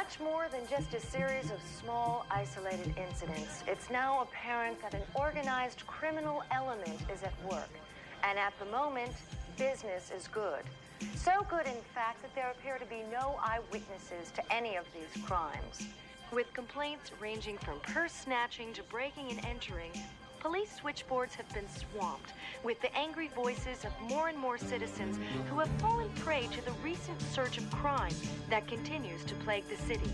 much more than just a series of small, isolated incidents. It's now apparent that an organized criminal element is at work. And at the moment, business is good. So good, in fact, that there appear to be no eyewitnesses to any of these crimes. With complaints ranging from purse snatching to breaking and entering, police switchboards have been swamped with the angry voices of more and more citizens who have fallen prey to the recent surge of crime that continues to plague the city.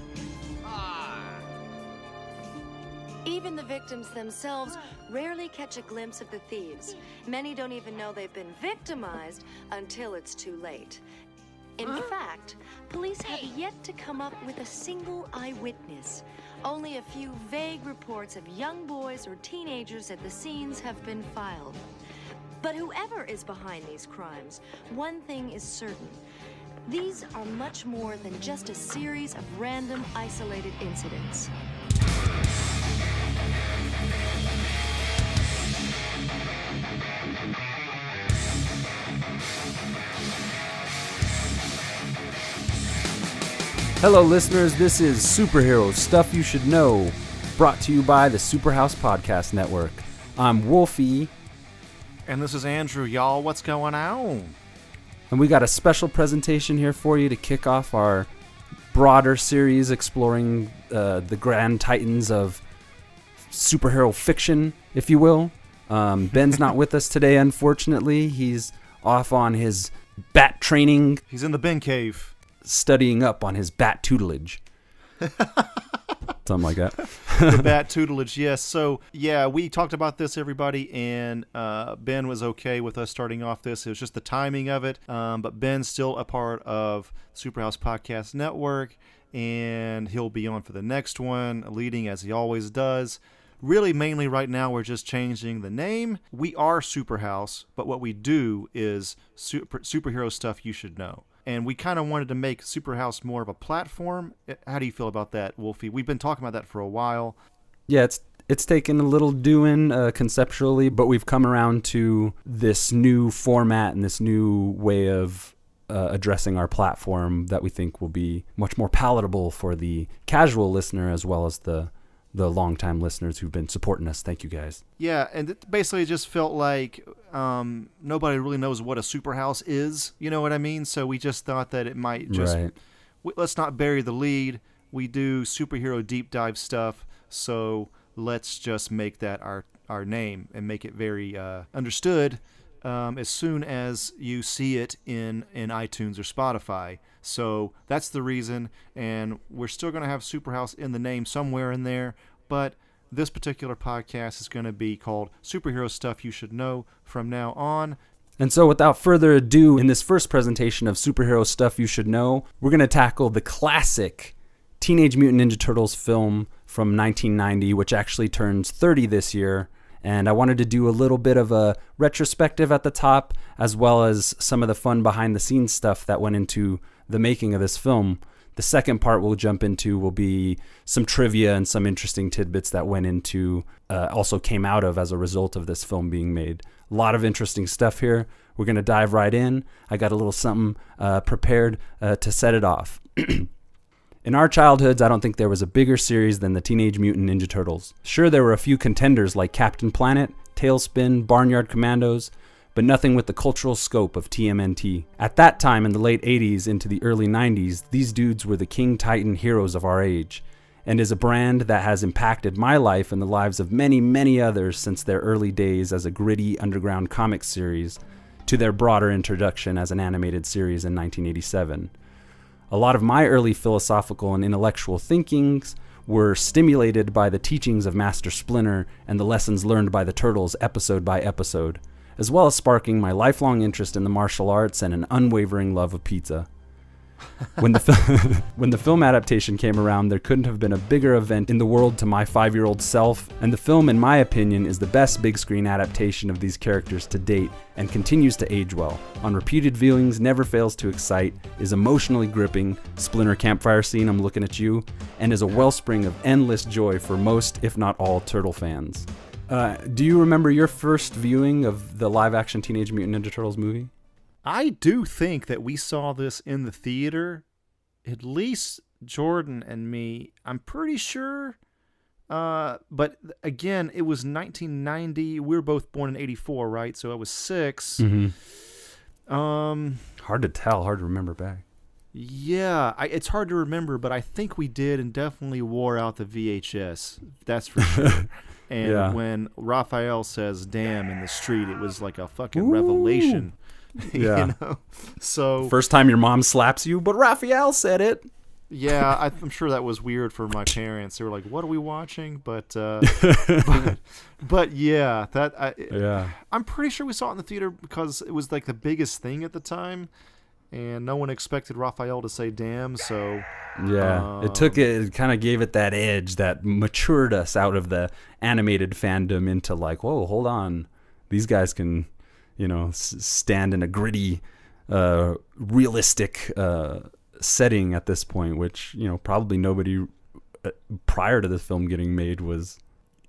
Even the victims themselves rarely catch a glimpse of the thieves. Many don't even know they've been victimized until it's too late. In fact, police have yet to come up with a single eyewitness. Only a few vague reports of young boys or teenagers at the scenes have been filed. But whoever is behind these crimes, one thing is certain. These are much more than just a series of random, isolated incidents. Hello listeners, this is Superhero Stuff You Should Know, brought to you by the SuperHouse Podcast Network. I'm Wolfie. And this is Andrew, y'all. What's going on? And we got a special presentation here for you to kick off our broader series exploring the grand titans of superhero fiction, if you will. Ben's not with us today, unfortunately. He's off on his bat training. He's in the Ben cave. Studying up on his bat tutelage. Something like that. The bat tutelage, yes. So, yeah, we talked about this, everybody, and Ben was okay with us starting off this. It was just the timing of it. But Ben's still a part of SuperHouse Podcast Network, and he'll be on for the next one, leading as he always does. Really, mainly right now, we're just changing the name. We are SuperHouse, but what we do is superhero stuff you should know. And we kind of wanted to make SuperHouse more of a platform. How do you feel about that, Wolfie? We've been talking about that for a while. Yeah, it's taken a little doing conceptually, but we've come around to this new format and this new way of addressing our platform that we think will be much more palatable for the casual listener as well as the longtime listeners who've been supporting us. Thank you, guys. Yeah, and it basically just felt like nobody really knows what a superhouse is. You know what I mean? So we just thought that it might just... Right. Let's not bury the lead. We do superhero deep dive stuff, so let's just make that our name and make it very understood as soon as you see it in iTunes or Spotify. So that's the reason, and we're still going to have Superhouse in the name somewhere in there, but this particular podcast is going to be called Superhero Stuff You Should Know from now on. And so without further ado, in this first presentation of Superhero Stuff You Should Know, we're going to tackle the classic Teenage Mutant Ninja Turtles film from 1990, which actually turns 30 this year. And I wanted to do a little bit of a retrospective at the top, as well as some of the fun behind-the-scenes stuff that went into the making of this film. The second part we'll jump into will be some trivia and some interesting tidbits that went into, also came out of as a result of this film being made. A lot of interesting stuff here. We're going to dive right in. I got a little something prepared to set it off. In our childhoods, I don't think there was a bigger series than the Teenage Mutant Ninja Turtles. Sure, there were a few contenders like Captain Planet, Tailspin, Barnyard Commandos, but nothing with the cultural scope of TMNT. At that time, in the late 80s into the early 90s, these dudes were the King Titan heroes of our age, and is a brand that has impacted my life and the lives of many, many others since their early days as a gritty underground comic series to their broader introduction as an animated series in 1987. A lot of my early philosophical and intellectual thinkings were stimulated by the teachings of Master Splinter and the lessons learned by the Turtles episode by episode, as well as sparking my lifelong interest in the martial arts and an unwavering love of pizza. When the film adaptation came around, there couldn't have been a bigger event in the world to my 5-year-old self, and the film, in my opinion, is the best big screen adaptation of these characters to date and continues to age well. On repeated viewings, never fails to excite, is emotionally gripping, Splinter campfire scene, I'm looking at you, and is a wellspring of endless joy for most, if not all, Turtle fans. Do you remember your first viewing of the live-action Teenage Mutant Ninja Turtles movie? I do think that we saw this in the theater at least Jordan and me, I'm pretty sure. But again, it was 1990. We were both born in 84, right? So I was 6. Hard to tell. Hard to remember back. Yeah, it's hard to remember, but I think we did and definitely wore out the VHS. That's for sure. And when Raphael says "damn" in the street, it was like a fucking revelation. Yeah. You know? So first time your mom slaps you, but Raphael said it. Yeah, I'm sure that was weird for my parents. They were like, "What are we watching?" But yeah, I'm pretty sure we saw it in the theater because it was like the biggest thing at the time, and no one expected Raphael to say "damn." So yeah, it kind of gave it that edge that matured us out of the animated fandom into like, whoa, hold on, these guys can, stand in a gritty, realistic setting at this point, which probably nobody prior to this film getting made was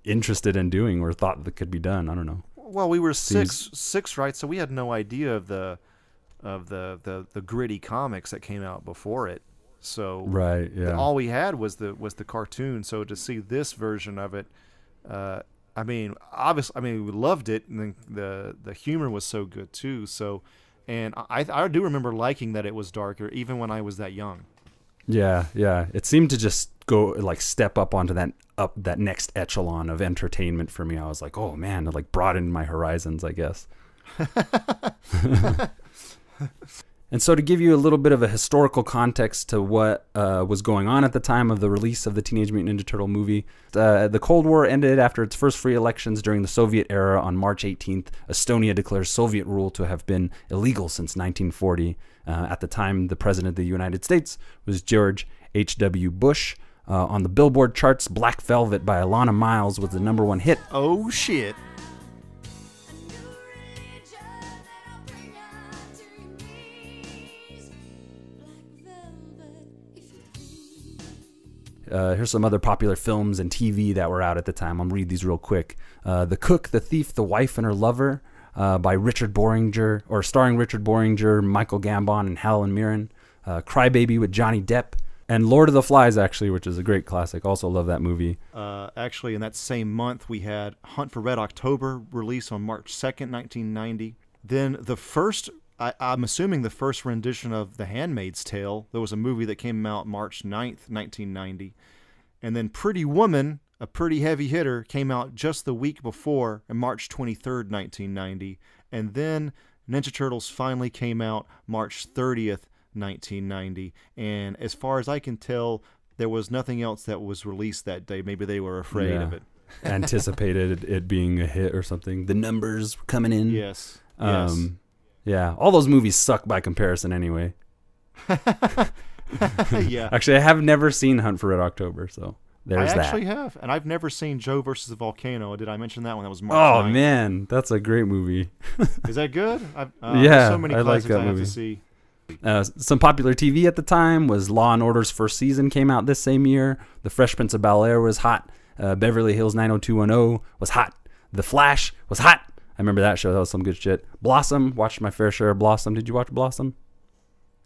interested in doing or thought that could be done. I don't know. Well, we were six, right? So we had no idea of the gritty comics that came out before it. So right, yeah. All we had was the cartoon. So to see this version of it, obviously, we loved it, and the humor was so good too. So. And I do remember liking that it was darker, even when I was that young. Yeah. It seemed to just go like step up onto that next echelon of entertainment for me. I was like, oh man, it like broadened my horizons, I guess. And so to give you a little bit of a historical context to what was going on at the time of the release of the Teenage Mutant Ninja Turtle movie, the Cold War ended after its first free elections during the Soviet era on March 18th. Estonia declares Soviet rule to have been illegal since 1940. At the time, the president of the United States was George H.W. Bush. On the Billboard charts, Black Velvet by Alana Miles was the #1 hit. Oh, shit. Here's some other popular films and TV that were out at the time. I'll read these real quick. The Cook, the Thief, the Wife, and Her Lover by Richard Boringer, or starring Richard Boringer, Michael Gambon, and Helen Mirren. Crybaby with Johnny Depp. And Lord of the Flies, actually, which is a great classic. Also love that movie. Actually, in that same month, we had Hunt for Red October, released on March 2nd, 1990. Then the first... I'm assuming the first rendition of The Handmaid's Tale. There was a movie that came out March 9th, 1990. And then Pretty Woman, a pretty heavy hitter, came out just the week before, on March 23rd, 1990. And then Ninja Turtles finally came out March 30th, 1990. And as far as I can tell, there was nothing else that was released that day. Maybe they were afraid of it. Anticipated it being a hit or something. The numbers were coming in. Yes. Yeah, all those movies suck by comparison anyway. Yeah. Actually, I have never seen Hunt for Red October, so there's that. I actually have, and I've never seen Joe versus the Volcano. Did I mention that one? That was March 9th. Man, that's a great movie. Is that good? Yeah, so many I like that I have movie. To see. Some popular TV at the time was Law & Order's first season came out this same year. The Fresh Prince of Bel-Air was hot. Beverly Hills 90210 was hot. The Flash was hot. I remember that show. That was some good shit. Blossom. Watched my fair share of Blossom. Did you watch Blossom?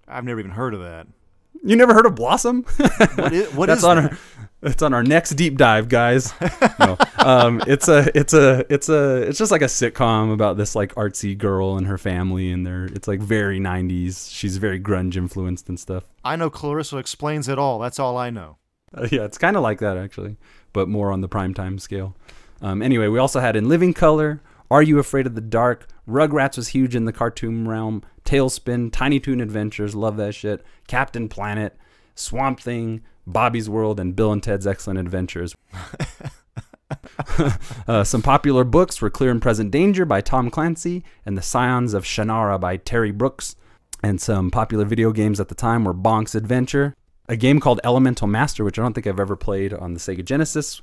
I've never even heard of that. You never heard of Blossom? What is that? It's on our next deep dive, guys. No. It's just like a sitcom about this like artsy girl and her family, and it's like very 90s. She's very grunge influenced and stuff. I know Clarissa Explains It All. That's all I know. Yeah, it's kind of like that actually, but more on the primetime scale. Anyway, we also had In Living Color, Are You Afraid of the Dark? Rugrats was huge in the cartoon realm. Tailspin, Tiny Toon Adventures, love that shit. Captain Planet, Swamp Thing, Bobby's World, and Bill and Ted's Excellent Adventures. Some popular books were Clear and Present Danger by Tom Clancy and The Scions of Shannara by Terry Brooks. And some popular video games at the time were Bonk's Adventure. A game called Elemental Master, which I don't think I've ever played on the Sega Genesis,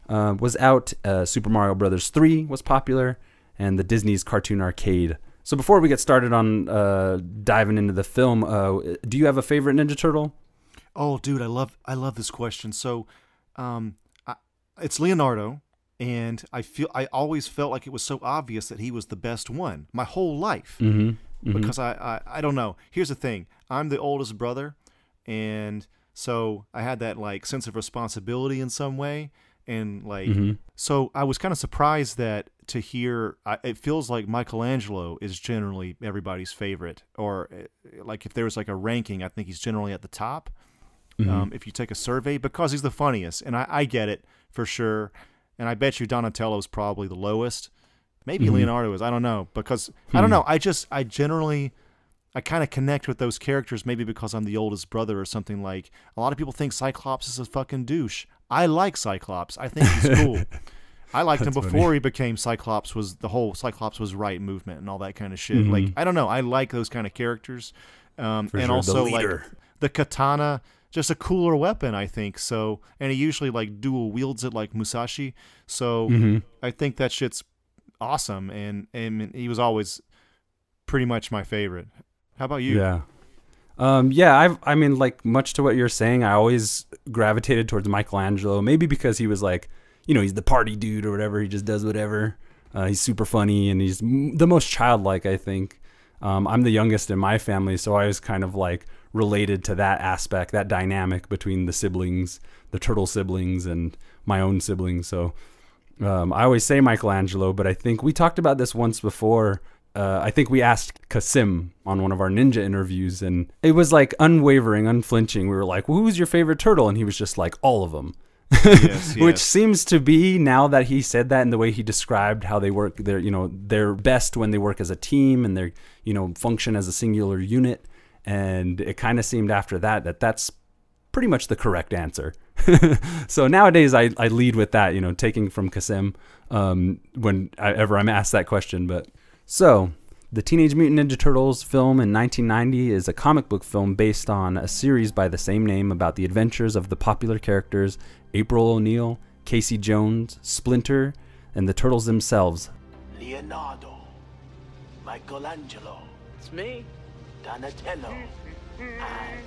was out. Super Mario Brothers 3 was popular, and the Disney's Cartoon Arcade. So before we get started on diving into the film, do you have a favorite Ninja Turtle? Oh, dude, I love this question. So, it's Leonardo, and I always felt like it was so obvious that he was the best one my whole life. Mm-hmm. Because I don't know. Here's the thing: I'm the oldest brother, and So I had that like sense of responsibility in some way. And like, so I was kind of surprised that to hear, it feels like Michelangelo is generally everybody's favorite, or like if there was like a ranking, I think he's generally at the top. If you take a survey, because he's the funniest, and I get it for sure. And I bet you Donatello's probably the lowest. Maybe Leonardo is, I don't know, because I don't know. I kind of connect with those characters, maybe because I'm the oldest brother or something. Like, a lot of people think Cyclops is a fucking douche. I like Cyclops. I think he's cool. I liked him before he became Cyclops, was the whole Cyclops was right movement and all that kind of shit. Like, I don't know. I like those kind of characters. And sure, also, like, the katana, just a cooler weapon, I think. So, and he usually, like, dual wields it like Musashi. So, I think that shit's awesome. And he was always pretty much my favorite. How about you? Yeah. I mean, like, much to what you're saying, I always gravitated towards Michelangelo, maybe because he was like, you know, he's the party dude or whatever. He just does whatever. He's super funny, and he's the most childlike, I think. I'm the youngest in my family, so I was kind of like related to that aspect, that dynamic between the siblings, the turtle siblings, and my own siblings. So I always say Michelangelo, but I think we talked about this once before. I think we asked Kasim on one of our ninja interviews, and it was like unwavering, unflinching. We were like, well, who's your favorite turtle? And he was just like, all of them. Yes. Which seems to be, now that he said that and the way he described how they work, they're best when they work as a team and they're, function as a singular unit. And it kind of seemed after that that's pretty much the correct answer. So nowadays I lead with that, taking from Kasim whenever I'm asked that question. But so, the Teenage Mutant Ninja Turtles film in 1990 is a comic book film based on a series by the same name about the adventures of the popular characters April O'Neil, Casey Jones, Splinter, and the Turtles themselves. Leonardo, Michelangelo, it's me, Donatello, and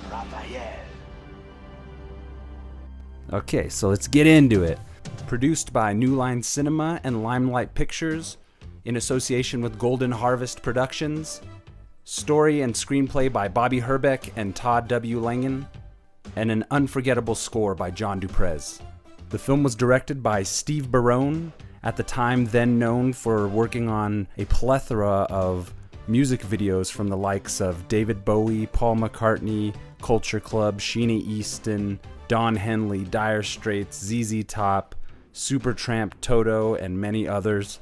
Raphael. Okay, so let's get into it. Produced by New Line Cinema and Limelight Pictures, in association with Golden Harvest Productions. Story and screenplay by Bobby Herbeck and Todd W. Langen. And an unforgettable score by John Duprez. The film was directed by Steve Barone, at the time then known for working on a plethora of music videos from the likes of David Bowie, Paul McCartney, Culture Club, Sheena Easton, Don Henley, Dire Straits, ZZ Top, Supertramp, Toto, and many others.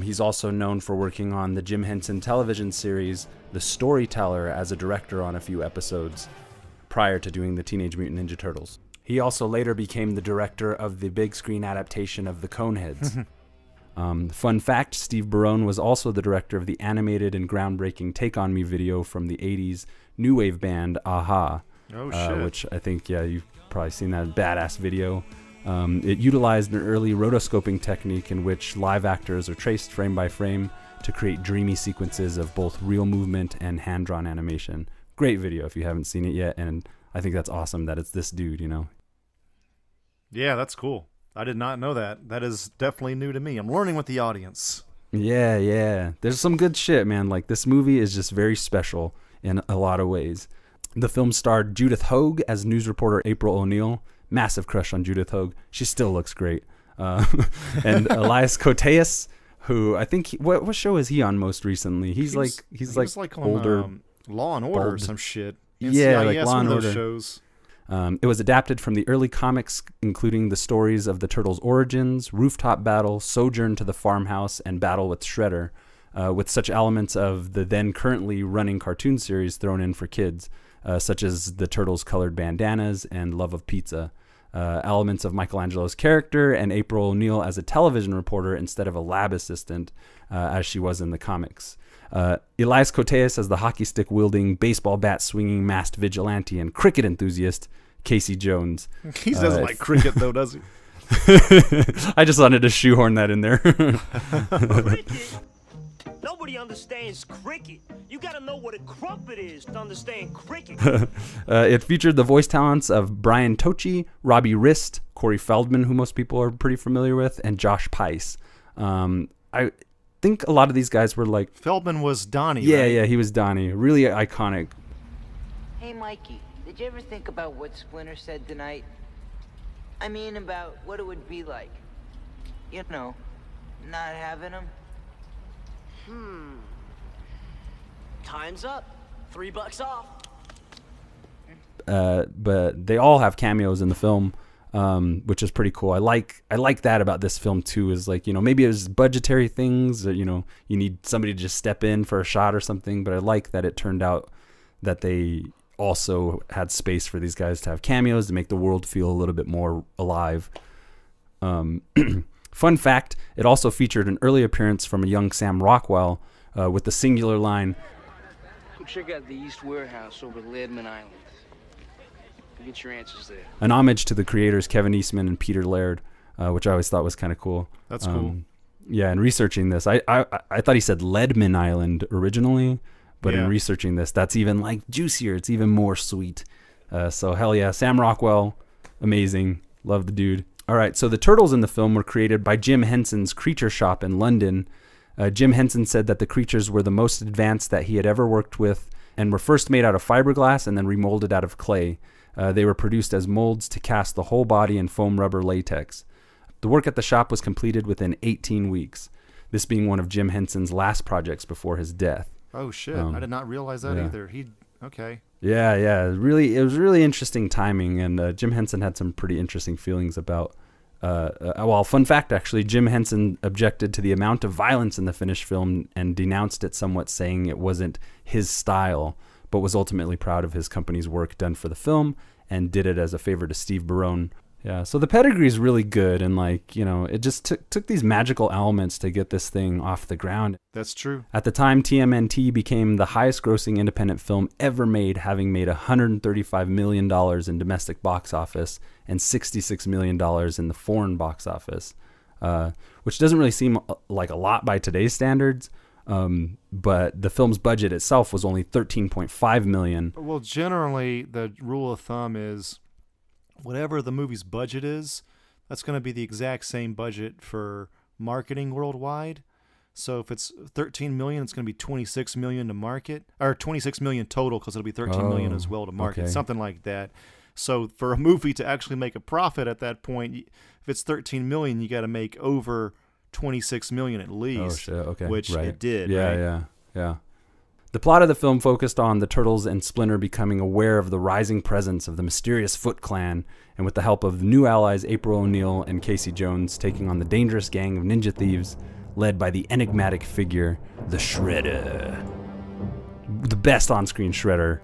He's also known for working on the Jim Henson television series The Storyteller as a director on a few episodes prior to doing the Teenage Mutant Ninja Turtles. He also later became the director of the big screen adaptation of The Coneheads. Fun fact, Steve Barone was also the director of the animated and groundbreaking Take On Me video from the 80s new wave band Aha. Oh, shit. Which I think, you've probably seen that badass video. It utilized an early rotoscoping technique in which live actors are traced frame by frame to create dreamy sequences of both real movement and hand-drawn animation. Great video if you haven't seen it yet, and I think that's awesome that it's this dude, Yeah, that's cool. I did not know that. That is definitely new to me. I'm learning with the audience. Yeah. There's some good shit, man. Like, this movie is just very special in a lot of ways. The film starred Judith Hoag as news reporter April O'Neil. Massive crush on Judith Hoag. She still looks great. And Elias Koteas, who I think what show is he on most recently? He's like older, on Law and Order or some shit. Yeah, like Law and one of those Order shows. It was adapted from the early comics, including the stories of the Turtles' origins, Rooftop Battle, Sojourn to the Farmhouse, and Battle with Shredder, with such elements of the then currently running cartoon series thrown in for kids, such as the Turtles' colored bandanas and Love of Pizza. Elements of Michelangelo's character and April O'Neil as a television reporter instead of a lab assistant, as she was in the comics. Elias Koteas as the hockey stick wielding, baseball bat swinging, masked vigilante and cricket enthusiast, Casey Jones. He doesn't like cricket though, does he? I just wanted to shoehorn that in there. Cricket? Nobody understands cricket. You gotta know what a crumpet is to understand cricket. It featured the voice talents of Brian Tochi, Robbie Rist, Corey Feldman, who most people are pretty familiar with, and Josh Peiss. I think a lot of these guys were Feldman was Donnie, Yeah, right? Yeah, he was Donnie. Really iconic. Hey, Mikey, Did you ever think about what Splinter said tonight? I mean, about what it would be like. You know, not having him. Time's up. $3 off. But they all have cameos in the film, which is pretty cool. I like that about this film too. Is like, you know, maybe it was budgetary things, or, you know, you need somebody to just step in for a shot or something. But I like that it turned out that they also had space for these guys to have cameos to make the world feel a little bit more alive. Fun fact: it also featured an early appearance from a young Sam Rockwell with the singular line, "Check out the East Warehouse over Ledman Island. Get your answers there." An homage to the creators Kevin Eastman and Peter Laird, which I always thought was kind of cool. That's cool. Yeah, and researching this, I thought he said Ledman Island originally, but in researching this, that's even like juicier. It's even more sweet. So hell yeah, Sam Rockwell, amazing. Love the dude. All right, so the turtles in the film were created by Jim Henson's Creature Shop in London. Jim Henson said that the creatures were the most advanced that he had ever worked with, and were first made out of fiberglass and then remolded out of clay. They were produced as molds to cast the whole body in foam rubber latex. The work at the shop was completed within 18 weeks, this being one of Jim Henson's last projects before his death. Oh shit! I did not realize that either. Okay. Yeah. It was really interesting timing, and Jim Henson had some pretty interesting feelings about. Well, fun fact actually, Jim Henson objected to the amount of violence in the finished film and denounced it somewhat, saying it wasn't his style, but was ultimately proud of his company's work done for the film and did it as a favor to Steve Barone. Yeah, so the pedigree is really good, and like, you know, it just took these magical elements to get this thing off the ground. That's true. At the time, TMNT became the highest grossing independent film ever made, having made $135 million in domestic box office and $66 million in the foreign box office, which doesn't really seem like a lot by today's standards. But the film's budget itself was only $13.5 million. Well, generally, the rule of thumb is whatever the movie's budget is, that's going to be the exact same budget for marketing worldwide. So if it's $13 million, it's going to be $26 million to market, or $26 million total, because it'll be $13 million as well to market, something like that. So for a movie to actually make a profit at that point, if it's $13 million, you got to make over $26 million at least. Oh shit! Okay, which it did. Yeah. The plot of the film focused on the Turtles and Splinter becoming aware of the rising presence of the mysterious Foot Clan, and with the help of new allies April O'Neil and Casey Jones, taking on the dangerous gang of ninja thieves led by the enigmatic figure, the Shredder. The best on-screen Shredder,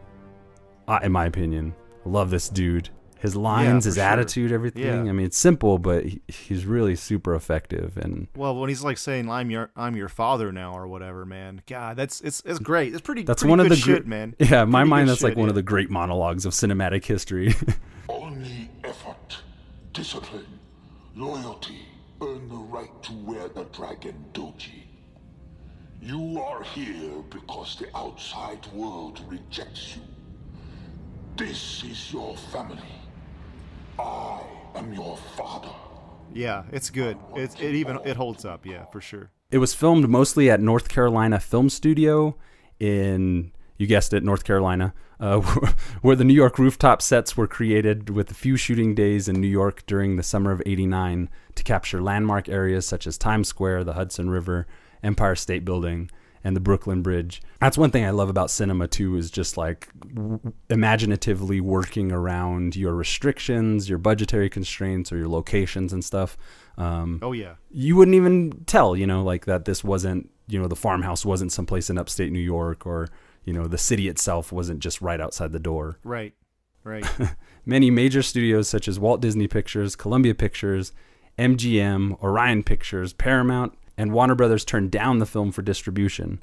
in my opinion. I love this dude. His lines, his attitude, everything. Yeah. I mean, it's simple, but he's really super effective. And well, when he's like saying, "I'm your father now" or whatever, man. God, it's great. It's pretty. That's pretty one good of the shit, man. Yeah, in my Pretty mind, good that's like shit, one of the great monologues of cinematic history. Only effort, discipline, loyalty earn the right to wear the dragon doji. You are here because the outside world rejects you. This is your family. I am your father. Yeah, it's good. It holds up. Yeah, for sure. It was filmed mostly at North Carolina Film Studio in, you guessed it, North Carolina, where the New York rooftop sets were created, with a few shooting days in New York during the summer of '89 to capture landmark areas such as Times Square, the Hudson River, Empire State Building, and the Brooklyn Bridge. That's one thing I love about cinema too, is just like imaginatively working around your restrictions, your budgetary constraints, or your locations and stuff. Oh yeah. You wouldn't even tell, like that this wasn't, the farmhouse wasn't someplace in upstate New York, or, the city itself wasn't just right outside the door. Right. Many major studios such as Walt Disney Pictures, Columbia Pictures, MGM, Orion Pictures, Paramount, and Warner Brothers turned down the film for distribution.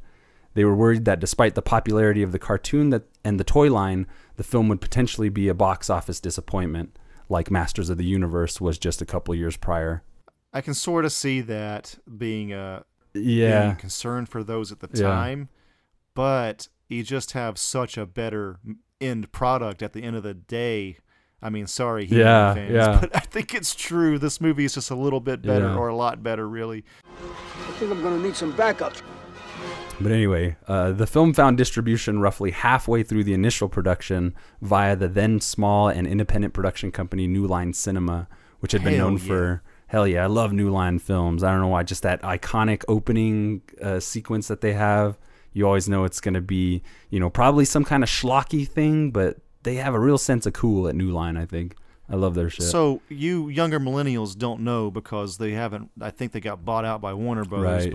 They were worried that despite the popularity of the cartoon and the toy line, the film would potentially be a box office disappointment, like Masters of the Universe was just a couple years prior. I can sort of see that being a concern for those at the time, but you just have such a better end product at the end of the day. I mean, sorry, fans, but I think it's true. This movie is just a little bit better, or a lot better, really. I think I'm going to need some backup. But anyway, the film found distribution roughly halfway through the initial production via the then small and independent production company New Line Cinema, which had been known for... Hell yeah, I love New Line films. I don't know why, just that iconic opening sequence that they have. You always know it's going to be, probably some kind of schlocky thing, but they have a real sense of cool at New Line, I think. I love their shit. So you younger millennials don't know because they haven't, I think they got bought out by Warner Brothers,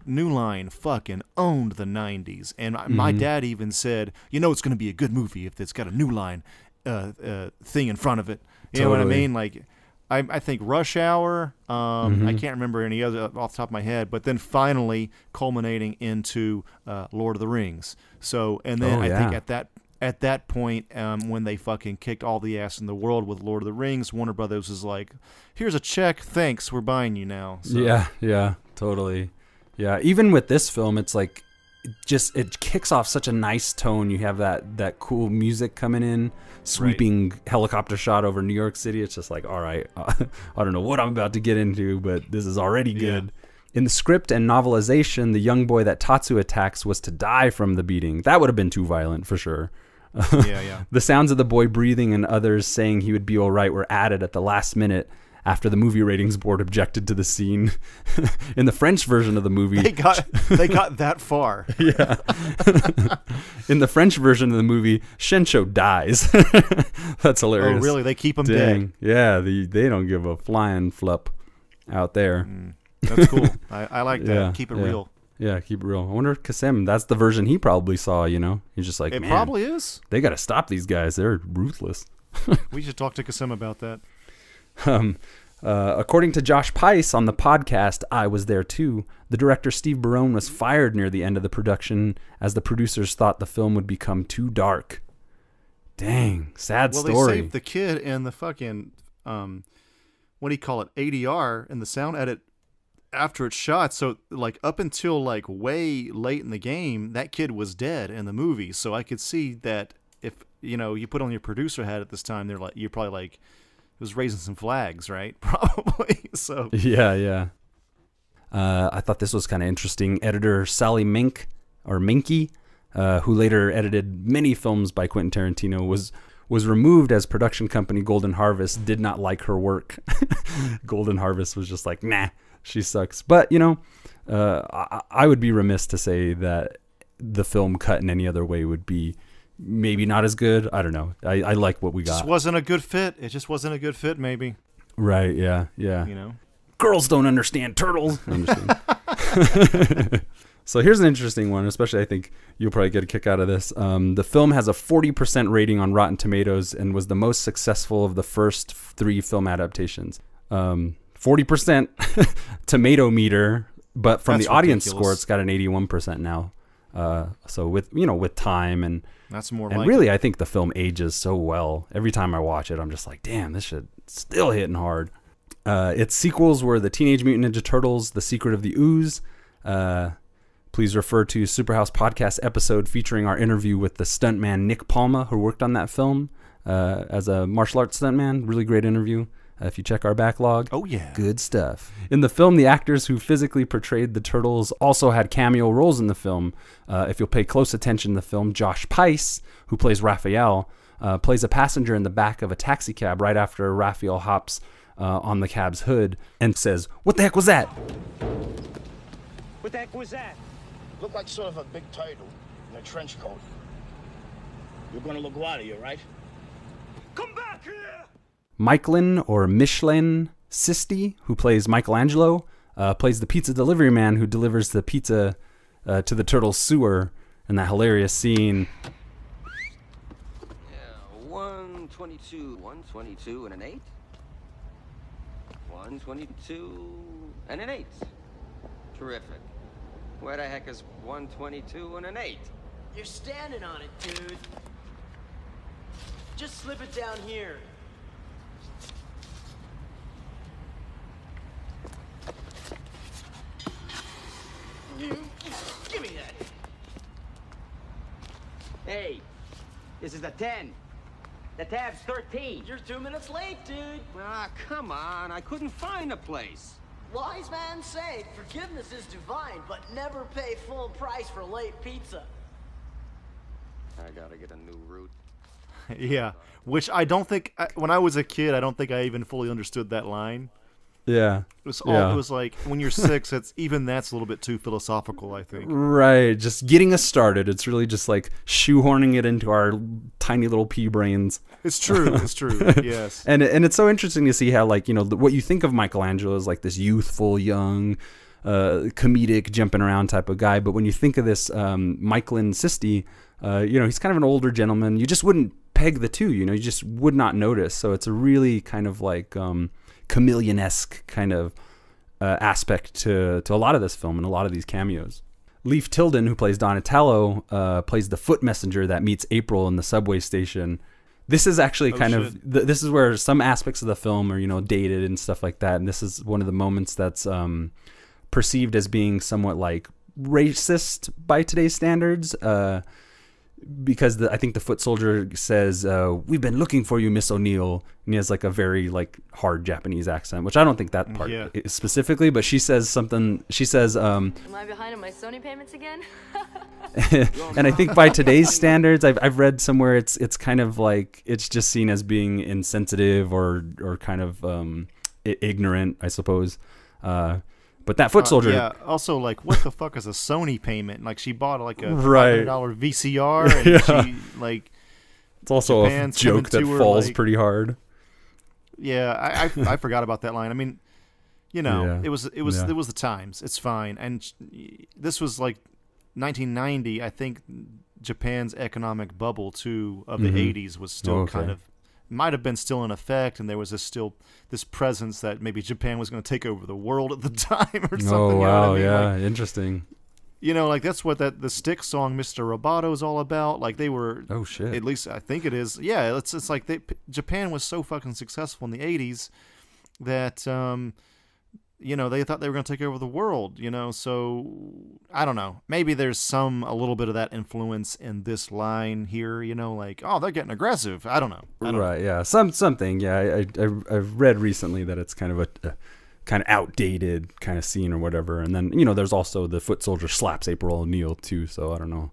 New Line fucking owned the 90s. And my dad even said, it's going to be a good movie if it's got a New Line thing in front of it. You know what I mean? Like... I think Rush Hour, I can't remember any other off the top of my head, but then finally culminating into Lord of the Rings. So, and then I think at that point, when they fucking kicked all the ass in the world with Lord of the Rings, Warner Brothers was like, here's a check, thanks, we're buying you now. So. Yeah, totally. Yeah, even with this film, it's like, it kicks off such a nice tone. You have that cool music coming in, sweeping helicopter shot over New York City. It's just like, all right, I don't know what I'm about to get into, but this is already good. In the script and novelization, the young boy that Tatsu attacks was to die from the beating. That would have been too violent for sure. The sounds of the boy breathing and others saying he would be all right were added at the last minute after the movie ratings board objected to the scene. In the French version of the movie... They got that far. Yeah. In the French version of the movie, Shencho dies. That's hilarious. Oh, really? They keep him dead? Yeah, they don't give a flying flup out there. That's cool. I like that. Yeah, keep it real. Yeah, keep it real. I wonder if Kasim, that's the version he probably saw, He's just like, it probably is. They got to stop these guys. They're ruthless. We should talk to Kasim about that. According to Josh Peiss on the podcast I Was There Too, the director Steve Barone was fired near the end of the production as the producers thought the film would become too dark. Dang, sad story. Well, they saved the kid and the fucking what do you call it, ADR and the sound edit after it's shot. So like up until like way late in the game, that kid was dead in the movie. So I could see that if you put on your producer hat at this time, you're probably like, was raising some flags, right? Probably. So yeah. I thought this was kind of interesting. Editor Sally Minky, who later edited many films by Quentin Tarantino, was removed as production company Golden Harvest did not like her work. Golden Harvest was just like, nah, she sucks. But I would be remiss to say that the film cut in any other way would be maybe not as good. I don't know. I like what we got. It just wasn't a good fit. It just wasn't a good fit, maybe. Right, yeah. Girls don't understand turtles. I understand. So here's an interesting one, especially I think you'll probably get a kick out of this. The film has a 40% rating on Rotten Tomatoes and was the most successful of the first 3 film adaptations. 40% tomato meter, but from the audience score, it's got an 81% now. So with time and that's more and like really, I think the film ages so well. Every time I watch it, I'm just like, damn, this shit still hitting hard. Its sequels were the Teenage Mutant Ninja Turtles: The Secret of the Ooze. Please refer to SuperHouse Podcast episode featuring our interview with the stuntman Nick Palma, who worked on that film as a martial arts stuntman. Really great interview. If you check our backlog. Oh, yeah. Good stuff. In the film, the actors who physically portrayed the turtles also had cameo roles in the film. If you'll pay close attention in the film, Josh Peiss, who plays Raphael, plays a passenger in the back of a taxi cab right after Raphael hops on the cab's hood and says, "What the heck was that?" What the heck was that? Looked like sort of a big turtle in a trench coat. You're gonna LaGuardia, you right? Come back here! Michelin or Michelin Sisti, who plays Michelangelo, plays the pizza delivery man who delivers the pizza to the turtle's sewer in that hilarious scene. Yeah, 122 and an 8. 122 and an 8. Terrific. Where the heck is 122 and an 8? You're standing on it, dude. Just slip it down here. Give me that. Hey, this is a 10. The tab's 13. You're 2 minutes late, dude. Ah, come on. I couldn't find a place. Wise man say forgiveness is divine, but never pay full price for late pizza. I gotta get a new route. Yeah, which I don't think when I was a kid, I don't think I even fully understood that line. Yeah. It was it was like when you're 6, that's a little bit too philosophical, I think. Right, just getting us started. It's really just like shoehorning it into our tiny little pea brains. It's true. It's true. Yes. And it's so interesting to see how, like, you know, what you think of Michelangelo is like this youthful, young, comedic, jumping around type of guy, but when you think of this Michelin Sisti, you know, he's kind of an older gentleman. You just wouldn't peg the two, you know, you just would not notice. So it's a really kind of like chameleon-esque kind of aspect to a lot of this film and a lot of these cameos. Leif Tilden, who plays Donatello, plays the foot messenger that meets April in the subway station. This is actually this is where some aspects of the film are, you know, dated and stuff like that. And this is one of the moments that's perceived as being somewhat like racist by today's standards. Because I think the foot soldier says, "We've been looking for you, Miss O'Neill," and he has like a very like hard Japanese accent, which I don't think that part is specifically, but she says something. She says, "Am I behind on my Sony payments again?" And I think by today's standards, I've read somewhere it's kind of like it's just seen as being insensitive or kind of ignorant, I suppose. But that foot soldier, yeah. Also, like, what the fuck is a Sony payment? Like, she bought like a $500 VCR, and she like. It's also Japan's a joke that falls like, pretty hard. Yeah, I forgot about that line. I mean, you know, it was the times. It's fine, and this was like 1990. I think Japan's economic bubble too of the 80s was still kind of. Might have been still in effect, and there was this presence that maybe Japan was going to take over the world at the time or something. Oh wow, you know what I mean? yeah, like, interesting. You know, like that's what the Styx song "Mr. Roboto" is all about. Like they were. Oh shit. At least I think it is. Yeah, it's like Japan was so fucking successful in the '80s that you know, they thought they were going to take over the world. You know, so I don't know. Maybe there's a little bit of that influence in this line here. You know, like they're getting aggressive. I don't know. Right? Yeah. Something. Yeah. I've read recently that it's kind of a kind of outdated kind of scene or whatever. And then, you know, there's also the foot soldier slaps April O'Neil too. So I don't know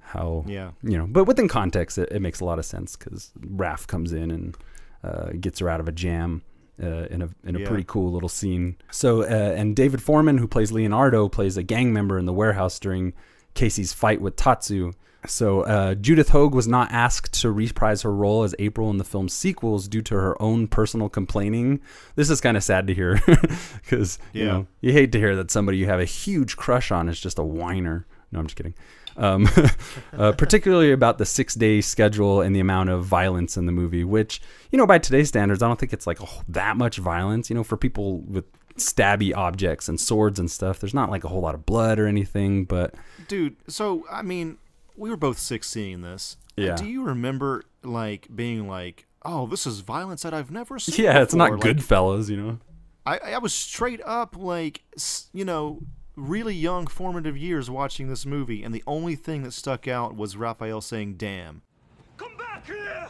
how. Yeah. You know, but within context, it makes a lot of sense because Raph comes in and gets her out of a jam. In a pretty cool little scene. So and David Foreman, who plays Leonardo, plays a gang member in the warehouse during Casey's fight with Tatsu. So Judith Hoag was not asked to reprise her role as April in the film's sequels due to her own personal complaining. This is kind of sad to hear because you know, you hate to hear that somebody you have a huge crush on is just a whiner. No, I'm just kidding. Particularly about the 6-day schedule and the amount of violence in the movie, which, you know, by today's standards, I don't think it's like that much violence. You know, for people with stabby objects and swords and stuff, there's not like a whole lot of blood or anything. But dude, so I mean, we were both 6 seeing this. Yeah. Do you remember like being like, "Oh, this is violence that I've never seen"? Yeah, it's not like, Goodfellas, you know. I was straight up like, you know, really young formative years watching this movie, and the only thing that stuck out was Raphael saying "damn." Come back here!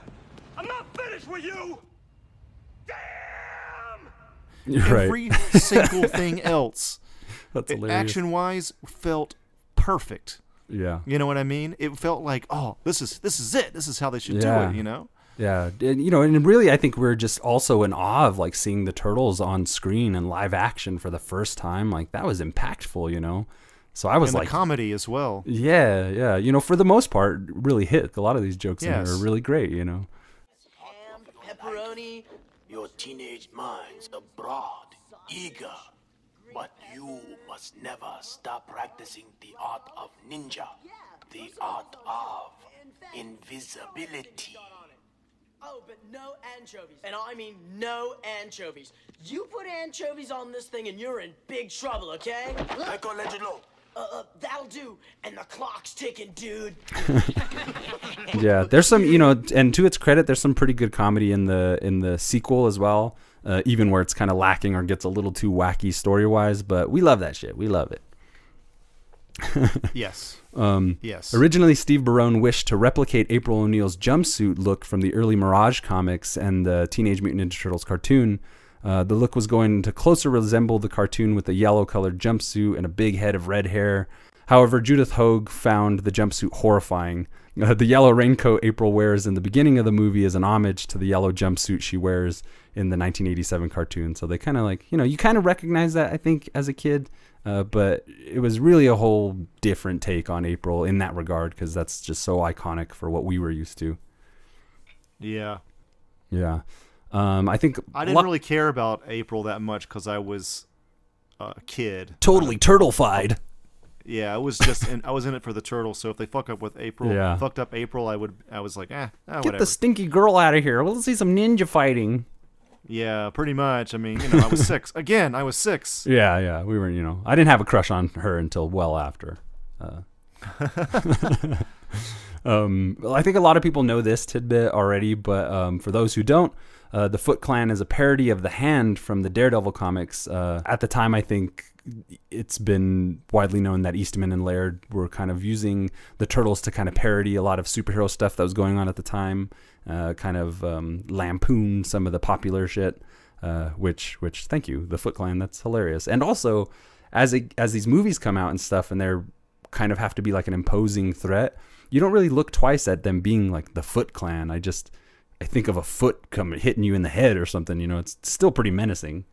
I'm not finished with you! Damn! Every single thing else, action wise, felt perfect. Yeah. You know what I mean? It felt like, oh, this is it. This is how they should do it, you know? Yeah, and, you know, and really, I think we're just also in awe of like seeing the Turtles on screen and live action for the first time. Like that was impactful, you know. So I was and like, the comedy as well. Yeah, yeah. You know, for the most part, really hit. A lot of these jokes in there are really great. You know. Ham, pepperoni. Your teenage minds are broad, eager, but you must never stop practicing the art of ninja, the art of invisibility. Oh, but no anchovies. And I mean no anchovies. You put anchovies on this thing and you're in big trouble, okay? Michelangelo. That'll do. And the clock's ticking, dude. Yeah, there's some, you know, and to its credit, there's some pretty good comedy in the sequel as well, even where it's kind of lacking or gets a little too wacky story-wise, but we love that shit. We love it. Yes. Yes. Originally, Steve Barone wished to replicate April O'Neil's jumpsuit look from the early Mirage comics and the Teenage Mutant Ninja Turtles cartoon, The look was going to closer resemble the cartoon with a yellow-colored jumpsuit and a big head of red hair. However, Judith Hoag found the jumpsuit horrifying. The yellow raincoat April wears in the beginning of the movie is an homage to the yellow jumpsuit she wears in the 1987 cartoon. So they kind of like, you kind of recognize that, I think, as a kid. But it was really a whole different take on April in that regard, because that's just so iconic for what we were used to. Yeah. Yeah. I think I didn't really care about April that much because I was a kid. Totally turtle-fied. Yeah, I was just I was in it for the turtle. So if they fucked up April, I was like, whatever. Get the stinky girl out of here. Let's see some ninja fighting. Yeah, pretty much. I mean, I was 6. Again, I was 6. Yeah. We were, I didn't have a crush on her until well after. I think a lot of people know this tidbit already, but for those who don't, the Foot Clan is a parody of the Hand from the Daredevil comics. At the time, I think it's been widely known that Eastman and Laird were kind of using the Turtles to kind of parody a lot of superhero stuff that was going on at the time, kind of lampoon some of the popular shit, which thank you, the Foot Clan, that's hilarious. And also, as these movies come out and stuff, and they're kind of have to be like an imposing threat, you don't really look twice at them being like the Foot Clan. I think of a foot hitting you in the head or something, it's still pretty menacing.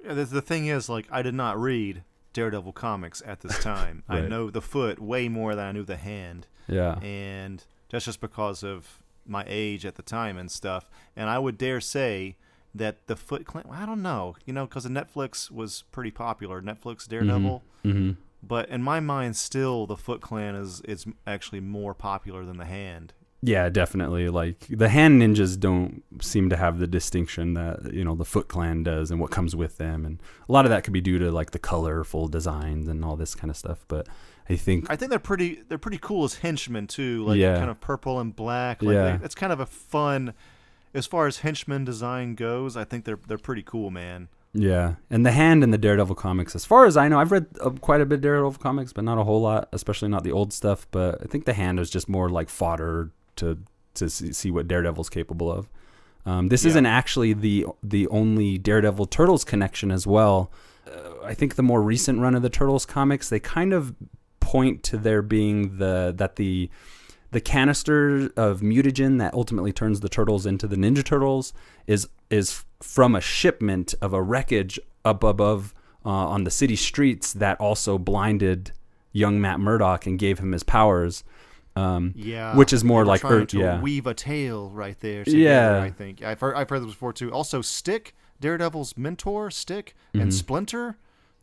Yeah, the thing is, like, I did not read Daredevil comics at this time. Right. I know the Foot way more than I knew the Hand. Yeah. And that's just because of my age at the time and stuff. And I would dare say that the Foot Clan, I don't know, because Netflix was pretty popular, Netflix Daredevil. Mm-hmm. But in my mind, still, the Foot Clan is actually more popular than the Hand. Yeah, definitely. Like, the Hand ninjas don't seem to have the distinction that, the Foot Clan does and what comes with them. And a lot of that could be due to, like, the colorful designs and all this kind of stuff. But I think they're pretty cool as henchmen, too. Like, kind of purple and black. Like, it's kind of a fun, as far as henchman design goes, I think they're pretty cool, man. Yeah, and the Hand in the Daredevil comics, as far as I know, I've read quite a bit of Daredevil comics, but not a whole lot, especially not the old stuff. But I think the Hand is just more like fodder to see what Daredevil's capable of. This isn't actually the only Daredevil Turtles connection as well. I think the more recent run of the Turtles comics, they kind of point to there being the canister of mutagen that ultimately turns the Turtles into the Ninja Turtles is from a shipment of a wreckage up above on the city streets that also blinded young Matt Murdock and gave him his powers. Which is more like weave a tale right there. Together, I think I've heard this before too. Also, Stick, Daredevil's mentor, Stick, and Splinter.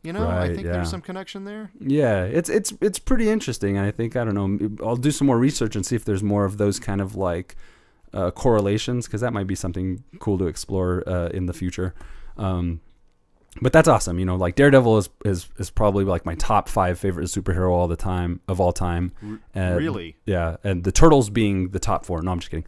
I think there's some connection there. Yeah, it's pretty interesting. I think, I don't know, I'll do some more research and see if there's more of those kind of like correlations, because that might be something cool to explore in the future. But that's awesome. Like Daredevil is probably like my top 5 favorite superhero of all time. Really? Yeah. And the Turtles being the top 4. No, I'm just kidding.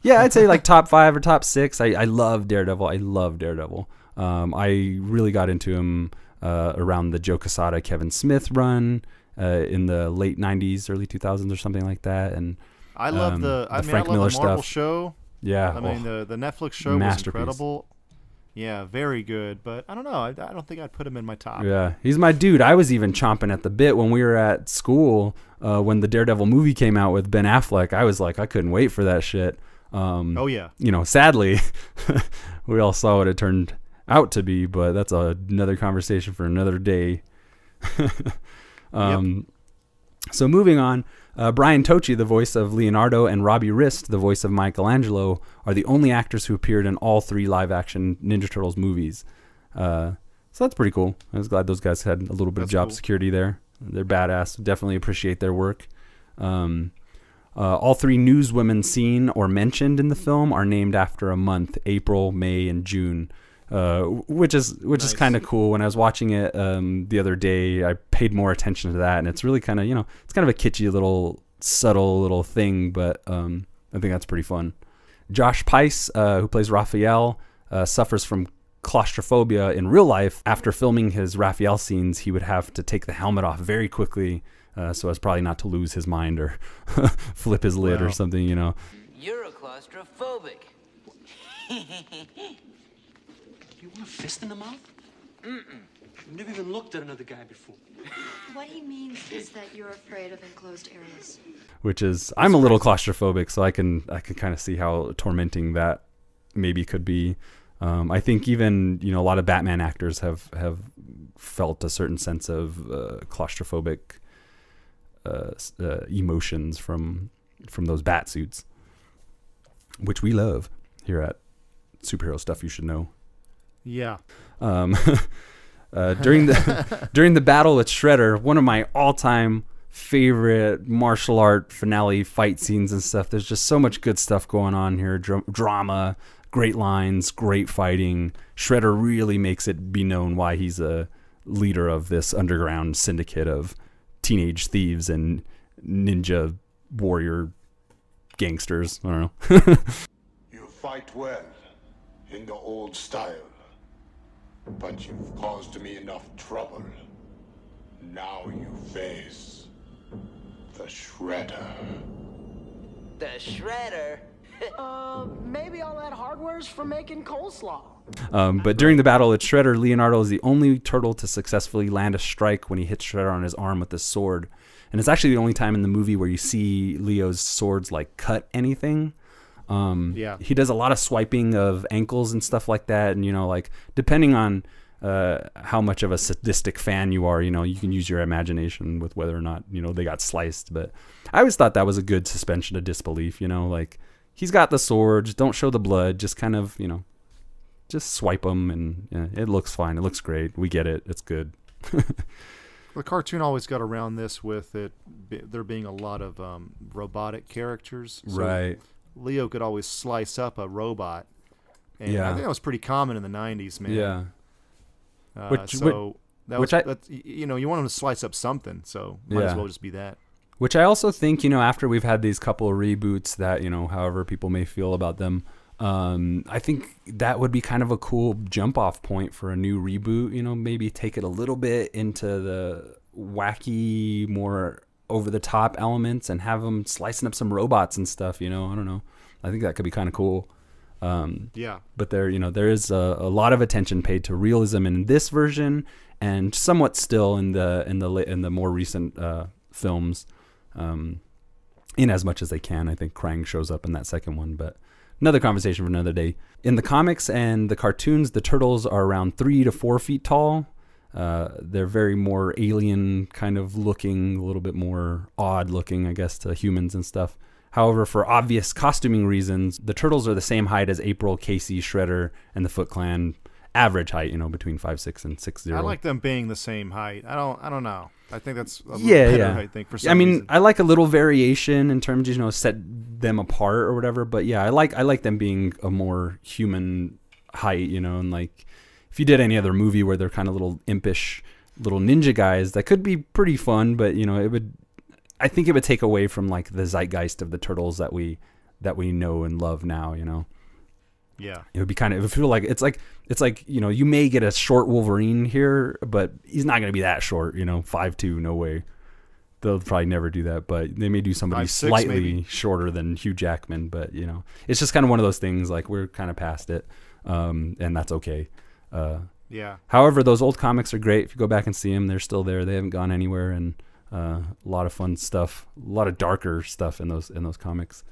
Yeah, I'd say like top 5 or top 6. I love Daredevil. I really got into him around the Joe Quesada, Kevin Smith run in the late 90s, early 2000s or something like that. And I love the Frank Miller Marvel show. Yeah. I mean, the Netflix show was incredible. Yeah, very good, but I don't know. I don't think I'd put him in my top. Yeah, he's my dude. I was even chomping at the bit when we were at school when the Daredevil movie came out with Ben Affleck. I was like, I couldn't wait for that shit. Oh, yeah. Sadly, we all saw what it turned out to be, but that's another conversation for another day. So moving on, Brian Tochi, the voice of Leonardo, and Robbie Rist, the voice of Michelangelo, are the only actors who appeared in all 3 live-action Ninja Turtles movies. So that's pretty cool. I was glad those guys had a little bit of job security there. They're badass. Definitely appreciate their work. All 3 newswomen seen or mentioned in the film are named after a month: April, May, and June. Which is kind of cool. When I was watching it the other day, I paid more attention to that, and it's really kind of it's kind of a kitschy little subtle little thing, but I think that's pretty fun. Josh Peiss, who plays Raphael, suffers from claustrophobia in real life. After filming his Raphael scenes, he would have to take the helmet off very quickly, so as probably not to lose his mind or flip his lid or something. You're a claustrophobic. You want a fist in the mouth? You've never even looked at another guy before. What he means is that you're afraid of enclosed areas. Which is, I'm a little claustrophobic, so I can kind of see how tormenting that maybe could be. I think even, you know, a lot of Batman actors have felt a certain sense of claustrophobic emotions from those bat suits, which we love here at Superhero Stuff You Should Know. Yeah. During the battle with Shredder, one of my all-time favorite martial art finale fight scenes and stuff. There's just so much good stuff going on here. Drama, great lines, great fighting. Shredder really makes it be known why he's a leader of this underground syndicate of teenage thieves and ninja warrior gangsters. I don't know. You fight well in the old style, but you've caused me enough trouble. Now you face the Shredder. The Shredder? Maybe all that hardware's for making coleslaw. But during the battle with Shredder, Leonardo is the only turtle to successfully land a strike when he hits Shredder on his arm with his sword. And it's actually the only time in the movie where you see Leo's swords like cut anything. He does a lot of swiping of ankles and stuff like that. And, you know, like depending on how much of a sadistic fan you are, you know, you can use your imagination with whether or not, you know, they got sliced. But I always thought that was a good suspension of disbelief, you know, like he's got the sword, just don't show the blood, just kind of, you know, just swipe them and it looks fine. It looks great. We get it. It's good. The cartoon always got around this with it there being a lot of robotic characters. So right. Leo could always slice up a robot. And I think that was pretty common in the 90s, man. Yeah. You know, you want them to slice up something, so might as well just be that. Which I also think, you know, after we've had these couple of reboots that, you know, however people may feel about them, I think that would be kind of a cool jump off point for a new reboot, you know, maybe take it a little bit into the wacky, more over the top elements and have them slicing up some robots and stuff, you know, I don't know. I think that could be kind of cool. But there, you know, there is a lot of attention paid to realism in this version and somewhat still in the more recent films, in as much as they can. I think Krang shows up in that second one, but another conversation for another day. In the comics and the cartoons, the turtles are around 3 to 4 feet tall. They're very more alien kind of looking, a little bit more odd looking, I guess, to humans and stuff. However, for obvious costuming reasons, the turtles are the same height as April, Casey, Shredder, and the Foot Clan. Average height, you know, between 5'6" and 6'0". I like them being the same height. I don't know. I think that's a little better, I think, for some reason. I like a little variation in terms of, you know, set them apart or whatever. But yeah, I like them being a more human height, you know, and like if you did any other movie where they're kind of little impish little ninja guys, that could be pretty fun. But you know, I think it would take away from like the zeitgeist of the turtles that we know and love now, you know. Yeah. It would be kind of, it would feel like it's like, you know, you may get a short Wolverine here, but he's not going to be that short, you know, 5'2", no way. They'll probably never do that, but they may do somebody 5'6", slightly maybe shorter than Hugh Jackman, but you know, it's just kind of one of those things, like we're kind of past it. And that's okay. Yeah. However, those old comics are great. If you go back and see them, they're still there. They haven't gone anywhere, and a lot of fun stuff, a lot of darker stuff in those comics.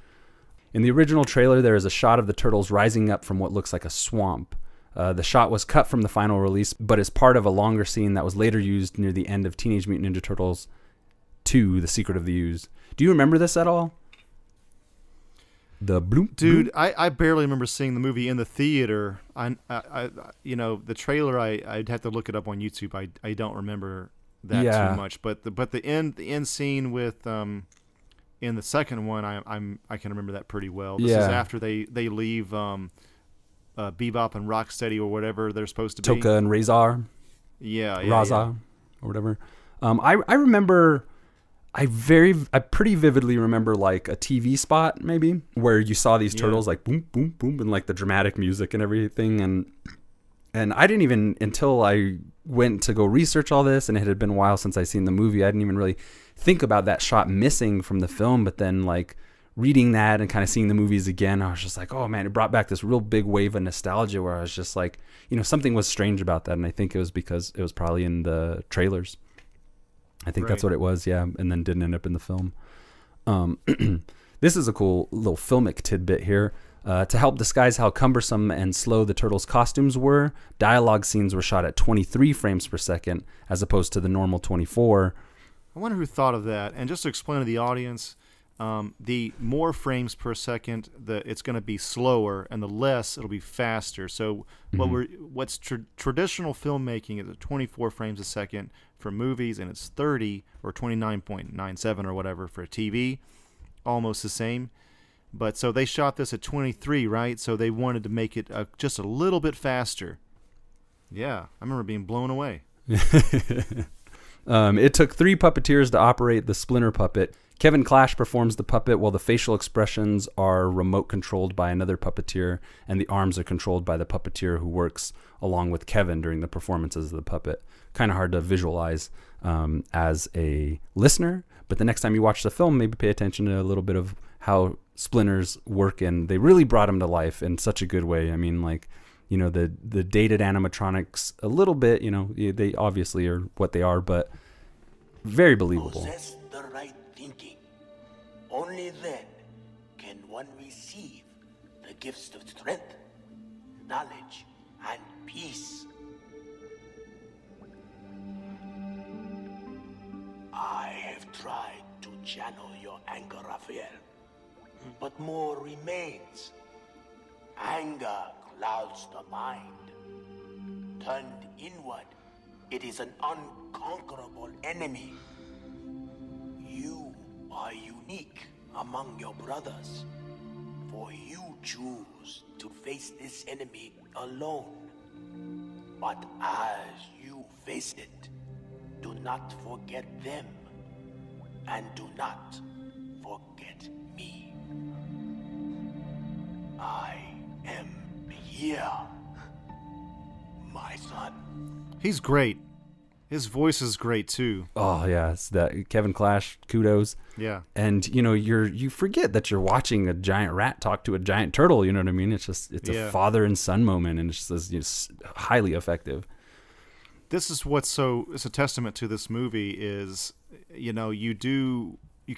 In the original trailer, there is a shot of the turtles rising up from what looks like a swamp. The shot was cut from the final release, but is part of a longer scene that was later used near the end of Teenage Mutant Ninja Turtles 2: The Secret of the Ooze. Do you remember this at all? The bloop, dude, bloop? I barely remember seeing the movie in the theater. I you know, the trailer, I'd have to look it up on YouTube. I don't remember that too much, but the end scene with in the second one, I can remember that pretty well. This is after they leave Bebop and Rocksteady or whatever they're supposed to be. Toka and Razor. Raza or whatever. I remember. I pretty vividly remember like a TV spot maybe where you saw these turtles like boom boom boom and like the dramatic music and everything, and I didn't even, until I went to go research all this, and it had been a while since I seen the movie, I didn't even really think about that shot missing from the film. But then like reading that and kind of seeing the movies again, I was just like, oh man, it brought back this real big wave of nostalgia where I was just like, something was strange about that. And I think it was because it was probably in the trailers. I think that's what it was. Yeah. And then didn't end up in the film. This is a cool little filmic tidbit here. To help disguise how cumbersome and slow the turtles' costumes were, dialogue scenes were shot at 23 frames per second as opposed to the normal 24. I wonder who thought of that. And just to explain to the audience, the more frames per second, it's going to be slower, and the less it'll be faster. So what's traditional filmmaking is at 24 frames a second for movies, and it's 30 or 29.97 or whatever for TV, almost the same. But so they shot this at 23, right? So they wanted to make it just a little bit faster. Yeah, I remember being blown away. It took 3 puppeteers to operate the Splinter puppet. Kevin Clash performs the puppet while the facial expressions are remote controlled by another puppeteer, and the arms are controlled by the puppeteer who works along with Kevin during the performances of the puppet. Kind of hard to visualize as a listener, but the next time you watch the film, maybe pay attention to a little bit of how Splinters work, and they really brought him to life in such a good way. I mean, like, the dated animatronics a little bit, they obviously are what they are, but very believable. Possess the right thinking. Only then can one receive the gifts of strength, knowledge, and peace. I have tried to channel your anger, Raphael, but more remains. Anger clouds the mind. Turned inward, it is an unconquerable enemy. You are unique among your brothers, for you choose to face this enemy alone. But as you face it, do not forget them, and do not forget me. I am here, my son. He's great. His voice is great too. Oh yeah, it's that Kevin Clash, kudos. Yeah. And you forget that you're watching a giant rat talk to a giant turtle, you know what I mean? It's a father and son moment, and it's just highly effective. This is it's a testament to this movie is, you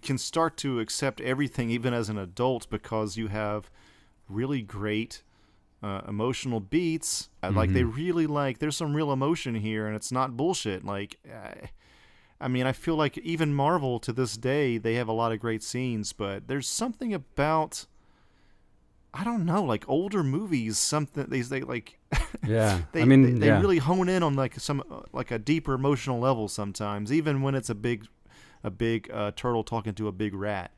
can start to accept everything even as an adult because you have really great emotional beats. Like they really there's some real emotion here, and it's not bullshit. Like, I mean, I feel like even Marvel to this day, they have a lot of great scenes, but there's something about, I don't know, like older movies, something they like, yeah, they really hone in on like a deeper emotional level sometimes, even when it's a big turtle talking to a big rat.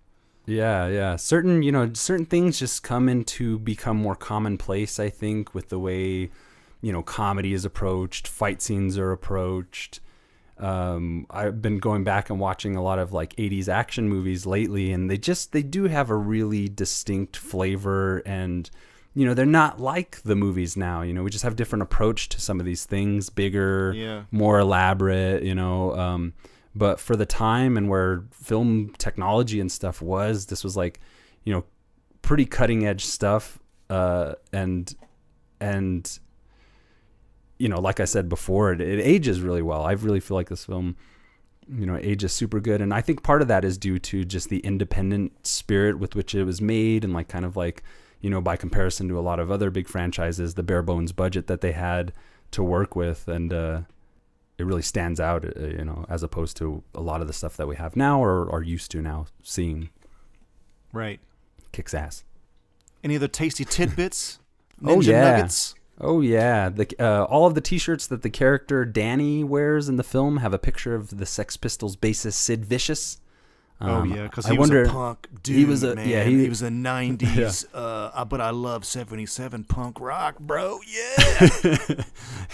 Yeah. Certain things just come into become more commonplace, I think, with the way, comedy is approached, fight scenes are approached. I've been going back and watching a lot of like 80s action movies lately, and they do have a really distinct flavor, and, they're not like the movies now. We just have different approach to some of these things, bigger, more elaborate, but for the time and where film technology and stuff was, this was like, pretty cutting edge stuff. And like I said before, it ages really well. I really feel like this film, ages super good. And I think part of that is due to just the independent spirit with which it was made, and like kind of like, by comparison to a lot of other big franchises, the bare bones budget that they had to work with. And, it really stands out, as opposed to a lot of the stuff that we have now or are used to now seeing. Right. Kicks ass. Any other tasty tidbits? Ninja nuggets? Oh, yeah. All of the T-shirts that the character Danny wears in the film have a picture of the Sex Pistols bassist Sid Vicious. Because he was a punk dude, he was man. He was a 90s, but I love 77 punk rock, bro. Yeah.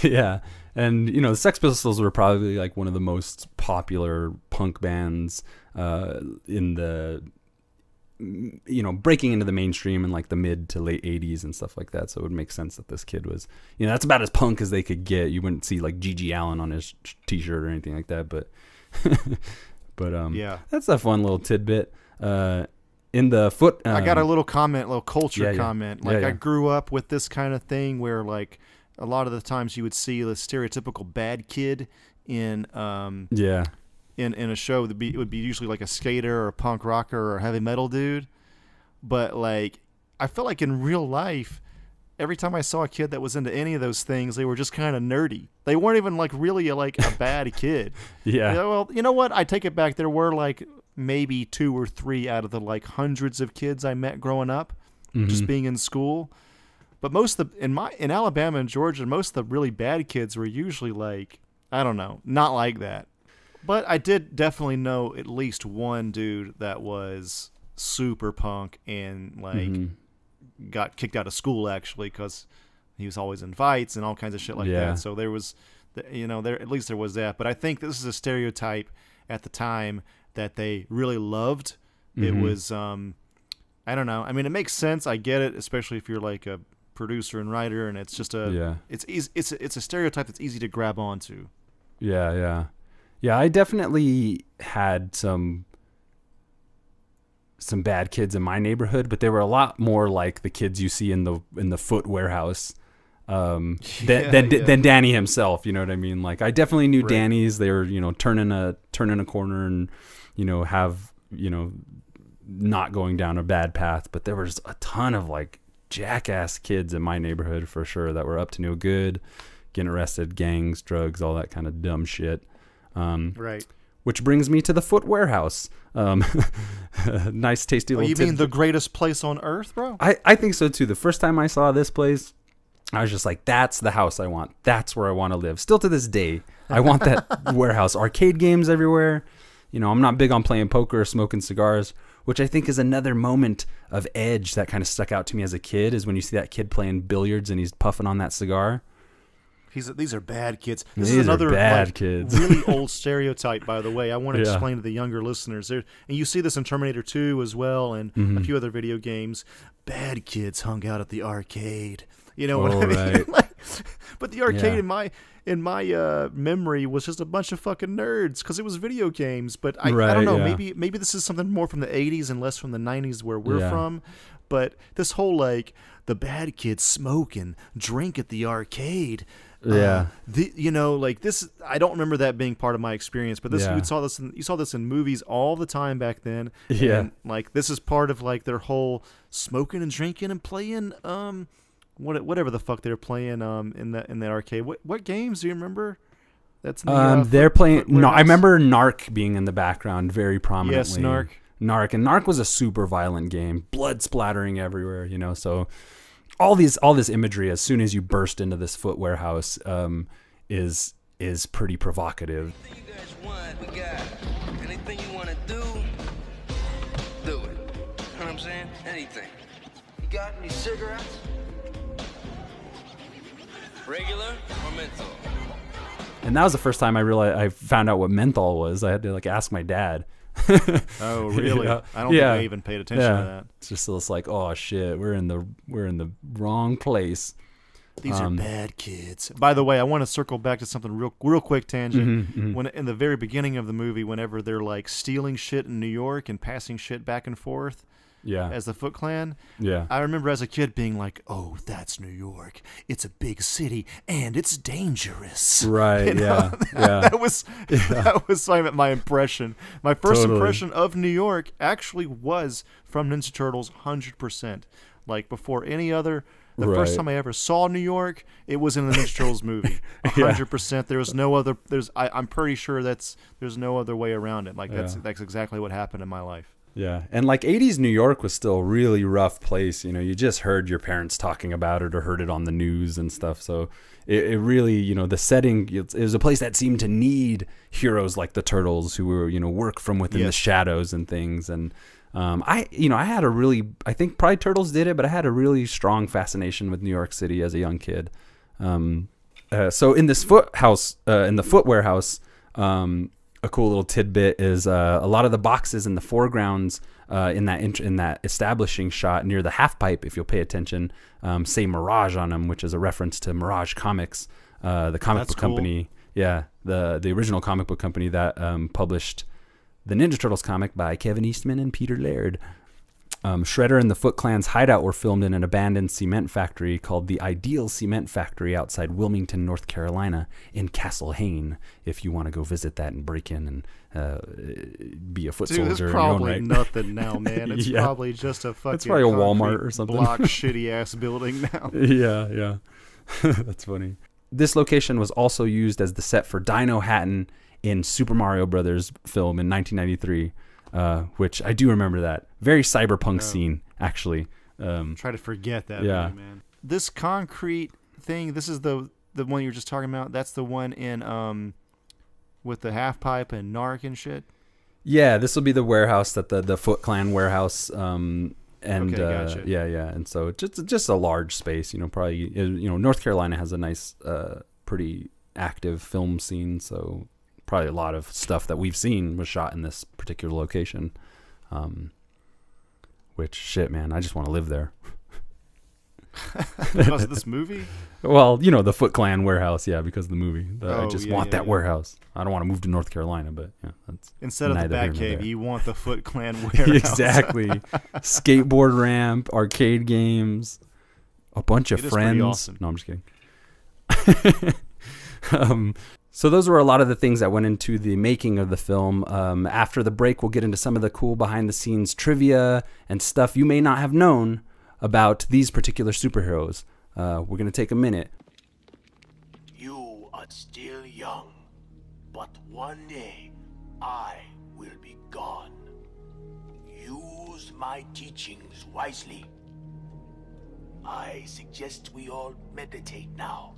Yeah. And, the Sex Pistols were probably like one of the most popular punk bands in the, breaking into the mainstream in like the mid to late 80s and stuff like that. So it would make sense that this kid was, that's about as punk as they could get. You wouldn't see like G.G. Allen on his T-shirt or anything like that, but... But yeah, that's a fun little tidbit. in the foot. I got a little comment, little culture comment. Like Yeah. I grew up with this kind of thing where like a lot of the times you would see the stereotypical bad kid in in a show. It would be usually like a skater or a punk rocker or a heavy metal dude. But like I felt like in real life, every time I saw a kid that was into any of those things, they were just kind of nerdy. They weren't even like really like a bad kid. Yeah. Well, you know what? I take it back. There were like maybe 2 or 3 out of the like hundreds of kids I met growing up, just being in school. But most of the in Alabama and Georgia, most of the really bad kids were usually like, I don't know, not like that. But I did definitely know at least one dude that was super punk and like got kicked out of school actually because he was always in fights and all kinds of shit like that. So there was, there at least there was that. But I think this is a stereotype at the time that they really loved. It was, I don't know. I mean, it makes sense. I get it, especially if you're like a producer and writer, and it's just it's easy. It's a stereotype that's easy to grab onto. Yeah. I definitely had some bad kids in my neighborhood, but they were a lot more like the kids you see in the foot warehouse than Danny himself. You know what I mean? Like I definitely knew Danny's. They were turning a corner and have not going down a bad path. But there was a ton of like jackass kids in my neighborhood for sure that were up to no good, getting arrested, gangs, drugs, all that kind of dumb shit. Right. Which brings me to the foot warehouse. Nice, tasty little You mean the greatest place on earth, bro? I think so too. The first time I saw this place, I was just like, that's the house I want. That's where I want to live. Still to this day, I want that warehouse. Arcade games everywhere. I'm not big on playing poker or smoking cigars, which I think is another moment of edge that kind of stuck out to me as a kid, is when you see that kid playing billiards and he's puffing on that cigar. These are bad kids. This is another bad kids. Really old stereotype, by the way. I want to explain to the younger listeners there, and you see this in Terminator 2 as well, and a few other video games. Bad kids hung out at the arcade. You know what I mean? Right. But the arcade in my memory was just a bunch of fucking nerds because it was video games. But I don't know. Maybe this is something more from the 80s and less from the 90s where we're from. But this whole like the bad kids smoke and drink at the arcade. Like this, I don't remember that being part of my experience, but this you saw this in movies all the time back then. And, like this is part of like their whole smoking and drinking and playing whatever the fuck they're playing in that arcade. What games do you remember? That's in the, they're playing. No, I remember Narc being in the background very prominently. Yes, Narc, and Narc was a super violent game, blood splattering everywhere. So. All this imagery as soon as you burst into this foot warehouse is pretty provocative. Anything you guys want, we got. Anything you want to do it. You know what I'm saying? Anything. You got any cigarettes? Regular or menthol? And that was the first time I found out what menthol was. I had to like ask my dad. Oh really? I don't think I even paid attention to that. It's just like, oh shit, we're in the wrong place. These are bad kids. By the way, I want to circle back to something real quick tangent. When in the very beginning of the movie, whenever they're like stealing shit in New York and passing shit back and forth, as the Foot Clan, I remember as a kid being like, "Oh, that's New York. It's a big city and it's dangerous." Right? That was my impression. My first impression of New York actually was from Ninja Turtles, 100%. Like before any other. The first time I ever saw New York, it was in the Ninja Turtles movie. 100%. There was no other. I'm pretty sure there's no other way around it. Like that's exactly what happened in my life. Yeah, and like 80s New York was still a really rough place. You just heard your parents talking about it or heard it on the news and stuff. So it really, the setting, it was a place that seemed to need heroes like the Turtles who were, work from within the shadows and things. And I think probably Turtles did it, but I had a really strong fascination with New York City as a young kid. So in this in the foot warehouse, a cool little tidbit is a lot of the boxes in the foregrounds in that establishing shot near the half pipe, if you'll pay attention, say Mirage on them, which is a reference to Mirage Comics, the comic book company. Yeah, the original comic book company that published the Ninja Turtles comic by Kevin Eastman and Peter Laird. Shredder and the Foot Clan's hideout were filmed in an abandoned cement factory called the Ideal Cement Factory outside Wilmington, North Carolina, in Castle Hayne. If you want to go visit that and break in and be a foot soldier. It's in your own probably right. nothing now, man. It's probably just a fucking. It's probably a Walmart or something. Block shitty ass building now. Yeah. That's funny. This location was also used as the set for Dino Hatton in Super Mario Brothers film in 1993. Which I do remember that. Very cyberpunk scene, actually. Try to forget that, yeah. movie, man. This concrete thing, this is the one you were just talking about. That's the one in with the half pipe and narc and shit. Yeah, this will be the warehouse that the Foot Clan warehouse. And okay, gotcha. Yeah, and so just a large space. Probably North Carolina has a nice, pretty active film scene, so. Probably a lot of stuff that we've seen was shot in this particular location. Which, shit, man, I just want to live there. Because of this movie? Well, the Foot Clan warehouse, yeah, because of the movie. I just want that yeah. warehouse. I don't want to move to North Carolina, but yeah, that's instead of the neither here nor Batcave, there. you want the Foot Clan warehouse. Exactly. Skateboard ramp, arcade games, a bunch of It is friends. pretty awesome. No, I'm just kidding. So those were a lot of the things that went into the making of the film. After the break, we'll get into some of the cool behind-the-scenes trivia and stuff you may not have known about these particular superheroes. We're going to take a minute. You are still young, but one day I will be gone. Use my teachings wisely. I suggest we all meditate now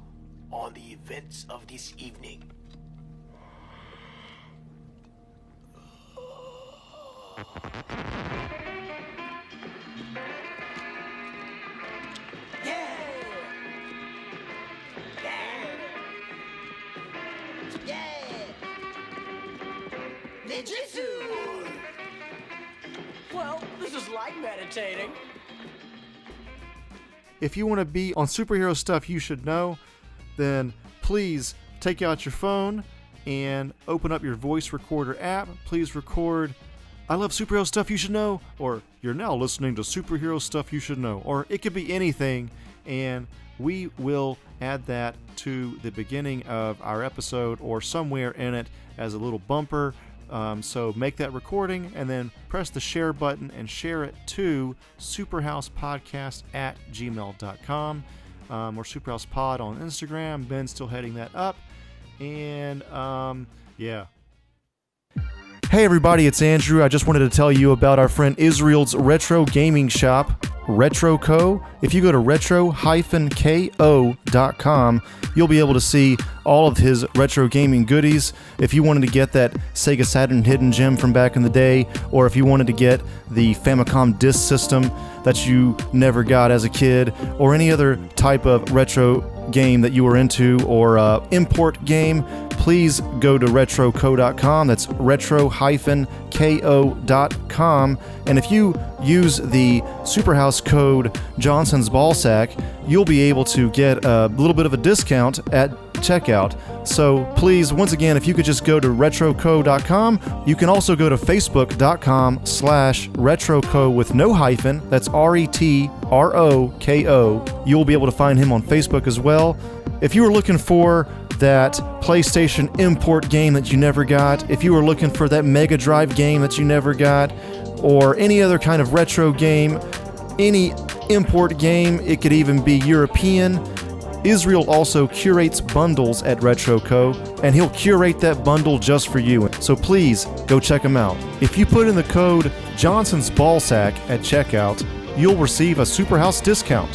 on the events of this evening. Ninjutsu! Well, this is like meditating. If you want to be on superhero stuff you should know, then please take out your phone and open up your voice recorder app. Please record, I love superhero stuff you should know, or you're now listening to superhero stuff you should know, or it could be anything, and we will add that to the beginning of our episode or somewhere in it as a little bumper. So make that recording and then press the share button and share it to SuperHousePodcast@gmail.com or SuperHousePod on Instagram. Ben's still heading that up. And yeah. Hey everybody, it's Andrew. I just wanted to tell you about our friend Israel's retro gaming shop, RetroCo. If you go to retro-ko.com, you'll be able to see all of his retro gaming goodies. If you wanted to get that Sega Saturn hidden gem from back in the day, or if you wanted to get the Famicom disk system that you never got as a kid, or any other type of retro game that you were into, or import game, please go to retroco.com. That's retro-ko.com. And if you use the SuperHouse code Johnson's Ballsack, you'll be able to get a little bit of a discount at checkout. So please, once again, if you could just go to retroco.com. You can also go to facebook.com/retroco with no hyphen. That's RETROKO. You'll be able to find him on Facebook as well. If you were looking for that PlayStation import game that you never got, if you were looking for that Mega Drive game that you never got, or any other kind of retro game, any import game, it could even be European, Israel also curates bundles at RetroCo, and he'll curate that bundle just for you. So please, go check him out. If you put in the code Johnson's Ballsack at checkout, you'll receive a SuperHouse discount.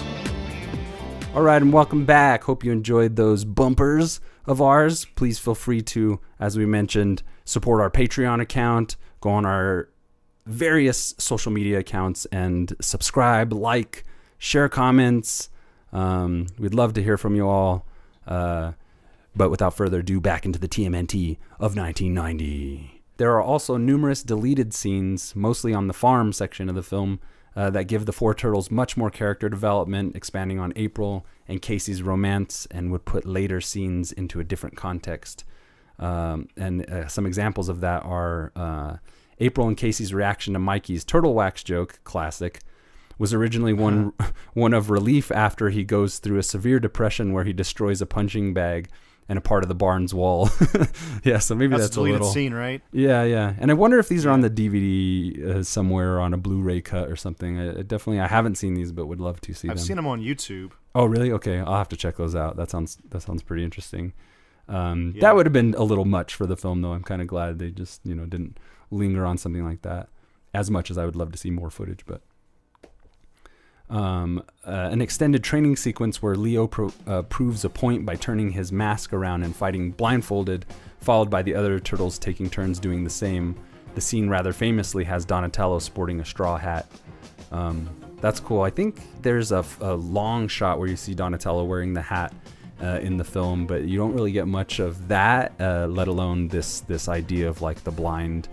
All right, and welcome back. Hope you enjoyed those bumpers of ours. Please feel free to, as we mentioned, support our Patreon account, go on our various social media accounts and subscribe, like, share comments. We'd love to hear from you all. But without further ado, back into the TMNT of 1990. There are also numerous deleted scenes, mostly on the farm section of the film, that give the four turtles much more character development, expanding on April and Casey's romance, and would put later scenes into a different context. And some examples of that are April and Casey's reaction to Mikey's turtle wax joke, classic, was originally one of relief after he goes through a severe depression where he destroys a punching bag and a part of the barn's wall. Yeah, so maybe that's a little scene, right? Yeah. And I wonder if these are on the DVD somewhere, on a Blu-ray cut or something. I haven't seen these, but would love to see them. I've seen them on YouTube. Oh, really? Okay, I'll have to check those out. That sounds pretty interesting. That would have been a little much for the film, though. I'm kind of glad they just didn't linger on something like that as much as I would love to see more footage. But an extended training sequence where Leo proves a point by turning his mask around and fighting blindfolded, followed by the other turtles taking turns doing the same. The scene rather famously has Donatello sporting a straw hat. That's cool. I think there's a long shot where you see Donatello wearing the hat in the film, but you don't really get much of that, let alone this idea of like the blind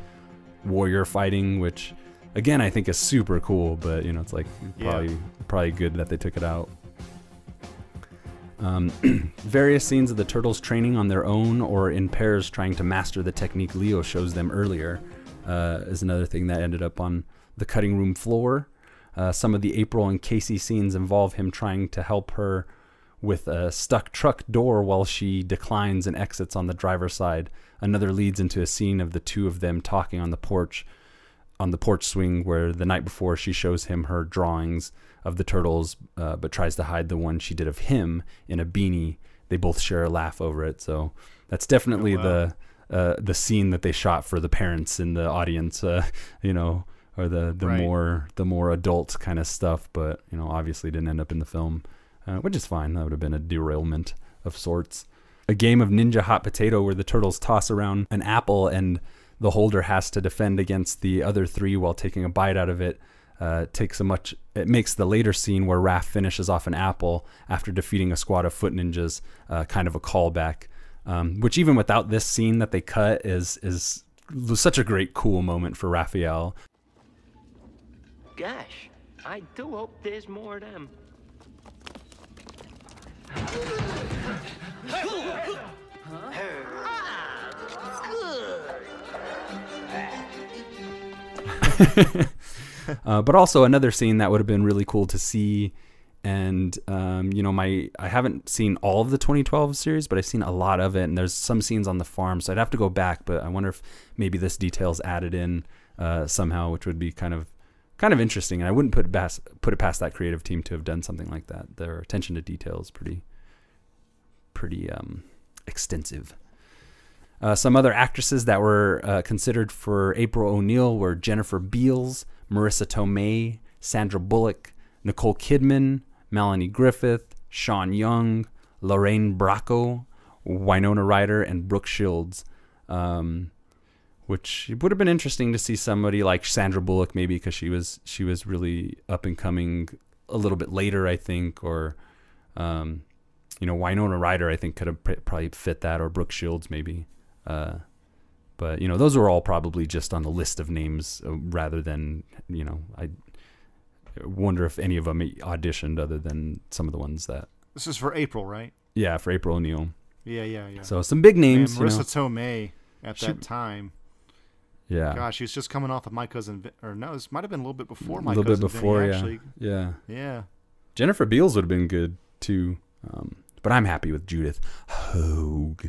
warrior fighting, which again I think is super cool, but it's like probably good that they took it out. Various scenes of the turtles training on their own or in pairs trying to master the technique Leo shows them earlier is another thing that ended up on the cutting room floor. Some of the April and Casey scenes involve him trying to help her with a stuck truck door while she declines and exits on the driver's side. Another leads into a scene of the two of them talking on the porch swing, where the night before she shows him her drawings of the turtles, but tries to hide the one she did of him in a beanie. They both share a laugh over it. So that's definitely the scene that they shot for the parents in the audience, or the more adult kind of stuff, but obviously didn't end up in the film, which is fine. That would have been a derailment of sorts. A game of Ninja Hot Potato where the turtles toss around an apple and the holder has to defend against the other three while taking a bite out of it. It makes the later scene where Raph finishes off an apple after defeating a squad of foot ninjas kind of a callback, which even without this scene that they cut is such a great, cool moment for Raphael. Gosh, I do hope there's more of them. But also another scene that would have been really cool to see, and I haven't seen all of the 2012 series, but I've seen a lot of it, and there's some scenes on the farm, so I'd have to go back, but I wonder if maybe this detail's added in somehow, which would be kind of interesting, and I wouldn't put it past that creative team to have done something like that. Their attention to detail is pretty extensive. Some other actresses that were considered for April O'Neil were Jennifer Beals, Marissa Tomei, Sandra Bullock, Nicole Kidman, Melanie Griffith, Sean Young, Lorraine Bracco, Winona Ryder, and Brooke Shields, which would have been interesting to see somebody like Sandra Bullock, maybe because she was really up and coming a little bit later, I think, or Winona Ryder I think could have probably fit that, or Brooke Shields maybe. But those were all probably just on the list of names rather than, I wonder if any of them auditioned other than some of the ones that. This is for April, right? Yeah, for April O'Neil. Yeah. So some big names. Marissa Tomei at that time. Yeah. Gosh, she was just coming off of My Cousin, or no, this might have been a little bit before My Cousin. A little bit before, Vinny, actually. Yeah. Yeah. Jennifer Beals would have been good too, but I'm happy with Judith Hogue.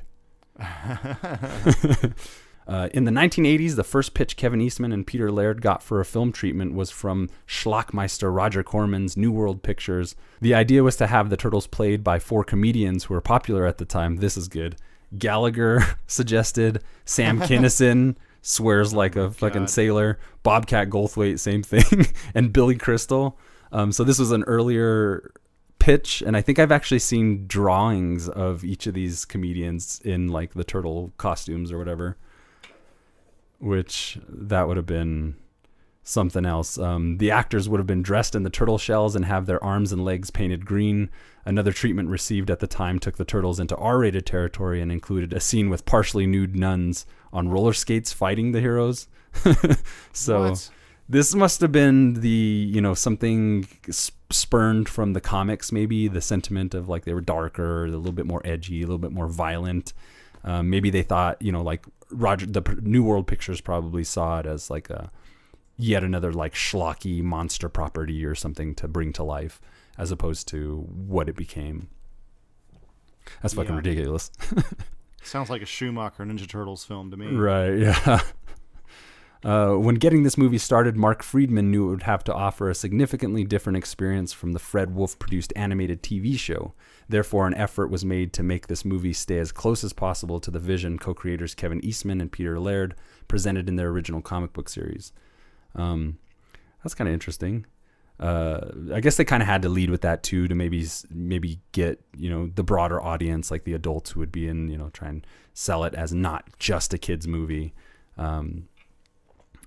In the 1980s, the first pitch Kevin Eastman and Peter Laird got for a film treatment was from schlockmeister Roger Corman's New World Pictures. The idea was to have the turtles played by 4 comedians who were popular at the time. This is good. Gallagher suggested, Sam Kinison swears like a fucking sailor, Bobcat Goldthwait, same thing, and Billy Crystal. So this was an earlier pitch, and I think I've actually seen drawings of each of these comedians in like the turtle costumes or whatever, which that would have been something else. The actors would have been dressed in the turtle shells and have their arms and legs painted green. Another treatment received at the time took the turtles into R-rated territory and included a scene with partially nude nuns on roller skates fighting the heroes. So what? This must have been the, something spurned from the comics, maybe the sentiment of like they were darker, a little bit more edgy, a little bit more violent. Maybe they thought, like the New World Pictures probably saw it as like yet another like schlocky monster property or something to bring to life, as opposed to what it became. That's fucking ridiculous. Sounds like a Schumacher Ninja Turtles film to me. Right, yeah. When getting this movie started, Mark Friedman knew it would have to offer a significantly different experience from the Fred Wolf-produced animated TV show. Therefore, an effort was made to make this movie stay as close as possible to the vision co-creators Kevin Eastman and Peter Laird presented in their original comic book series. That's kind of interesting. I guess they kind of had to lead with that too, to maybe get, the broader audience, like the adults who would be in, try and sell it as not just a kid's movie.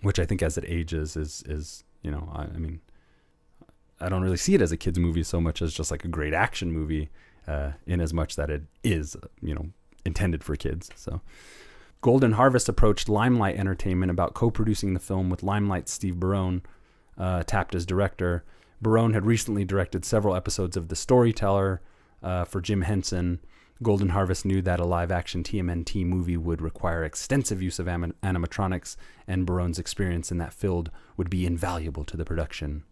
Which I think as it ages is I mean, I don't really see it as a kid's movie so much as just like a great action movie, in as much that it is, intended for kids. So Golden Harvest approached Limelight Entertainment about co-producing the film with Limelight's Steve Barone, tapped as director. Barone had recently directed several episodes of The Storyteller for Jim Henson. Golden Harvest knew that a live-action TMNT movie would require extensive use of animatronics, and Barone's experience in that field would be invaluable to the production.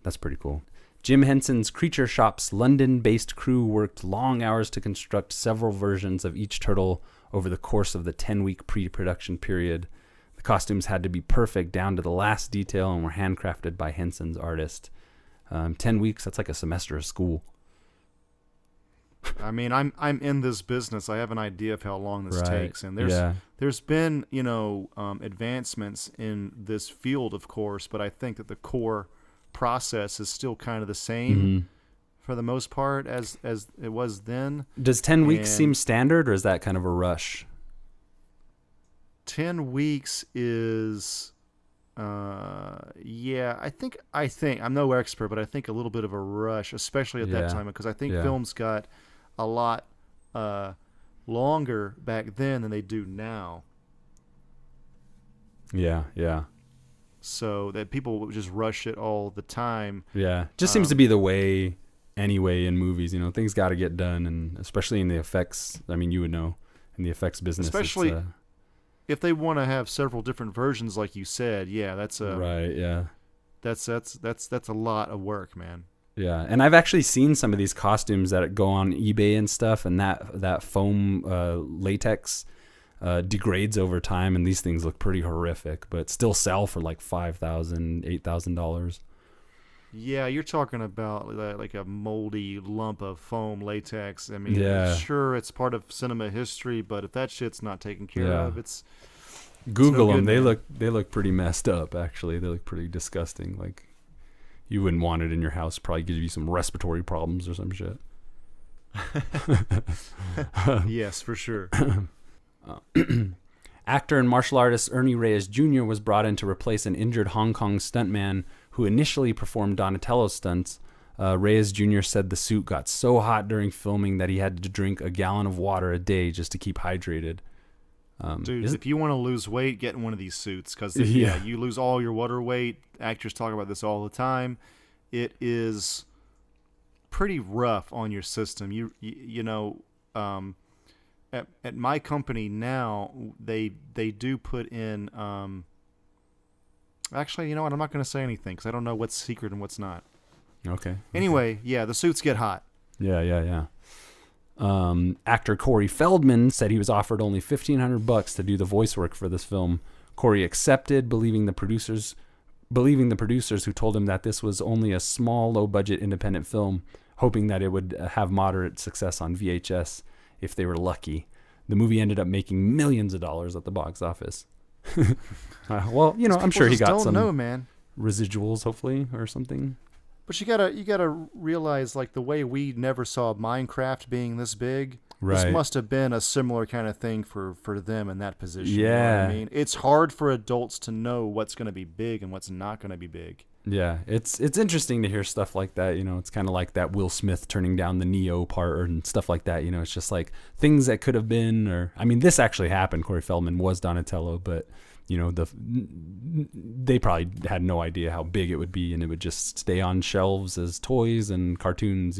That's pretty cool. Jim Henson's Creature Shop's London-based crew worked long hours to construct several versions of each turtle over the course of the 10-week pre-production period. The costumes had to be perfect down to the last detail and were handcrafted by Henson's artist. 10 weeks, that's like a semester of school. I mean, I'm in this business. I have an idea of how long this takes, and there's been advancements in this field, of course, but I think that the core process is still kind of the same for the most part as it was then. Does 10 weeks seem standard, or is that kind of a rush? 10 weeks is, I think I'm no expert, but I think a little bit of a rush, especially at that time, because I think films got a lot longer back then than they do now. Yeah. So that people would just rush it all the time. Yeah, just seems to be the way anyway in movies. Things got to get done, and especially in the effects. I mean, you would know in the effects business, especially if they want to have several different versions, like you said. Yeah, that's right. Yeah, that's a lot of work, man. Yeah, and I've actually seen some of these costumes that go on eBay and stuff, and that foam latex degrades over time, and these things look pretty horrific, but still sell for like $5,000, $8,000. Yeah, you're talking about like a moldy lump of foam latex. I mean, sure, it's part of cinema history, but if that shit's not taken care of, it's Google no them. Good, they look pretty messed up. Actually, they look pretty disgusting. Like, you wouldn't want it in your house. Probably gives you some respiratory problems or some shit. Yes, for sure. Actor and martial artist Ernie Reyes Jr. was brought in to replace an injured Hong Kong stuntman who initially performed Donatello's stunts. Reyes Jr. said the suit got so hot during filming that he had to drink a gallon of water a day just to keep hydrated. Dude, if you want to lose weight, get in one of these suits, because you lose all your water weight. Actors talk about this all the time. It is pretty rough on your system. At my company now, they do put in. Actually, you know what? I'm not going to say anything because I don't know what's secret and what's not. Okay. Anyway, the suits get hot. Yeah. Actor Corey Feldman said he was offered only $1,500 to do the voice work for this film. Corey accepted, believing the producers who told him that this was only a small, low-budget independent film, hoping that it would have moderate success on VHS if they were lucky. The movie ended up making millions of dollars at the box office. Well, I'm sure he got some residuals, hopefully, or something. But you gotta realize, like, the way we never saw Minecraft being this big, this must have been a similar kind of thing for them in that position. Yeah. You know what I mean? It's hard for adults to know what's going to be big and what's not going to be big. Yeah, it's interesting to hear stuff like that. It's kind of like that Will Smith turning down the Neo part and stuff like that. It's just like things that could have been, or I mean, this actually happened. Corey Feldman was Donatello, but they probably had no idea how big it would be, and it would just stay on shelves as toys and cartoons.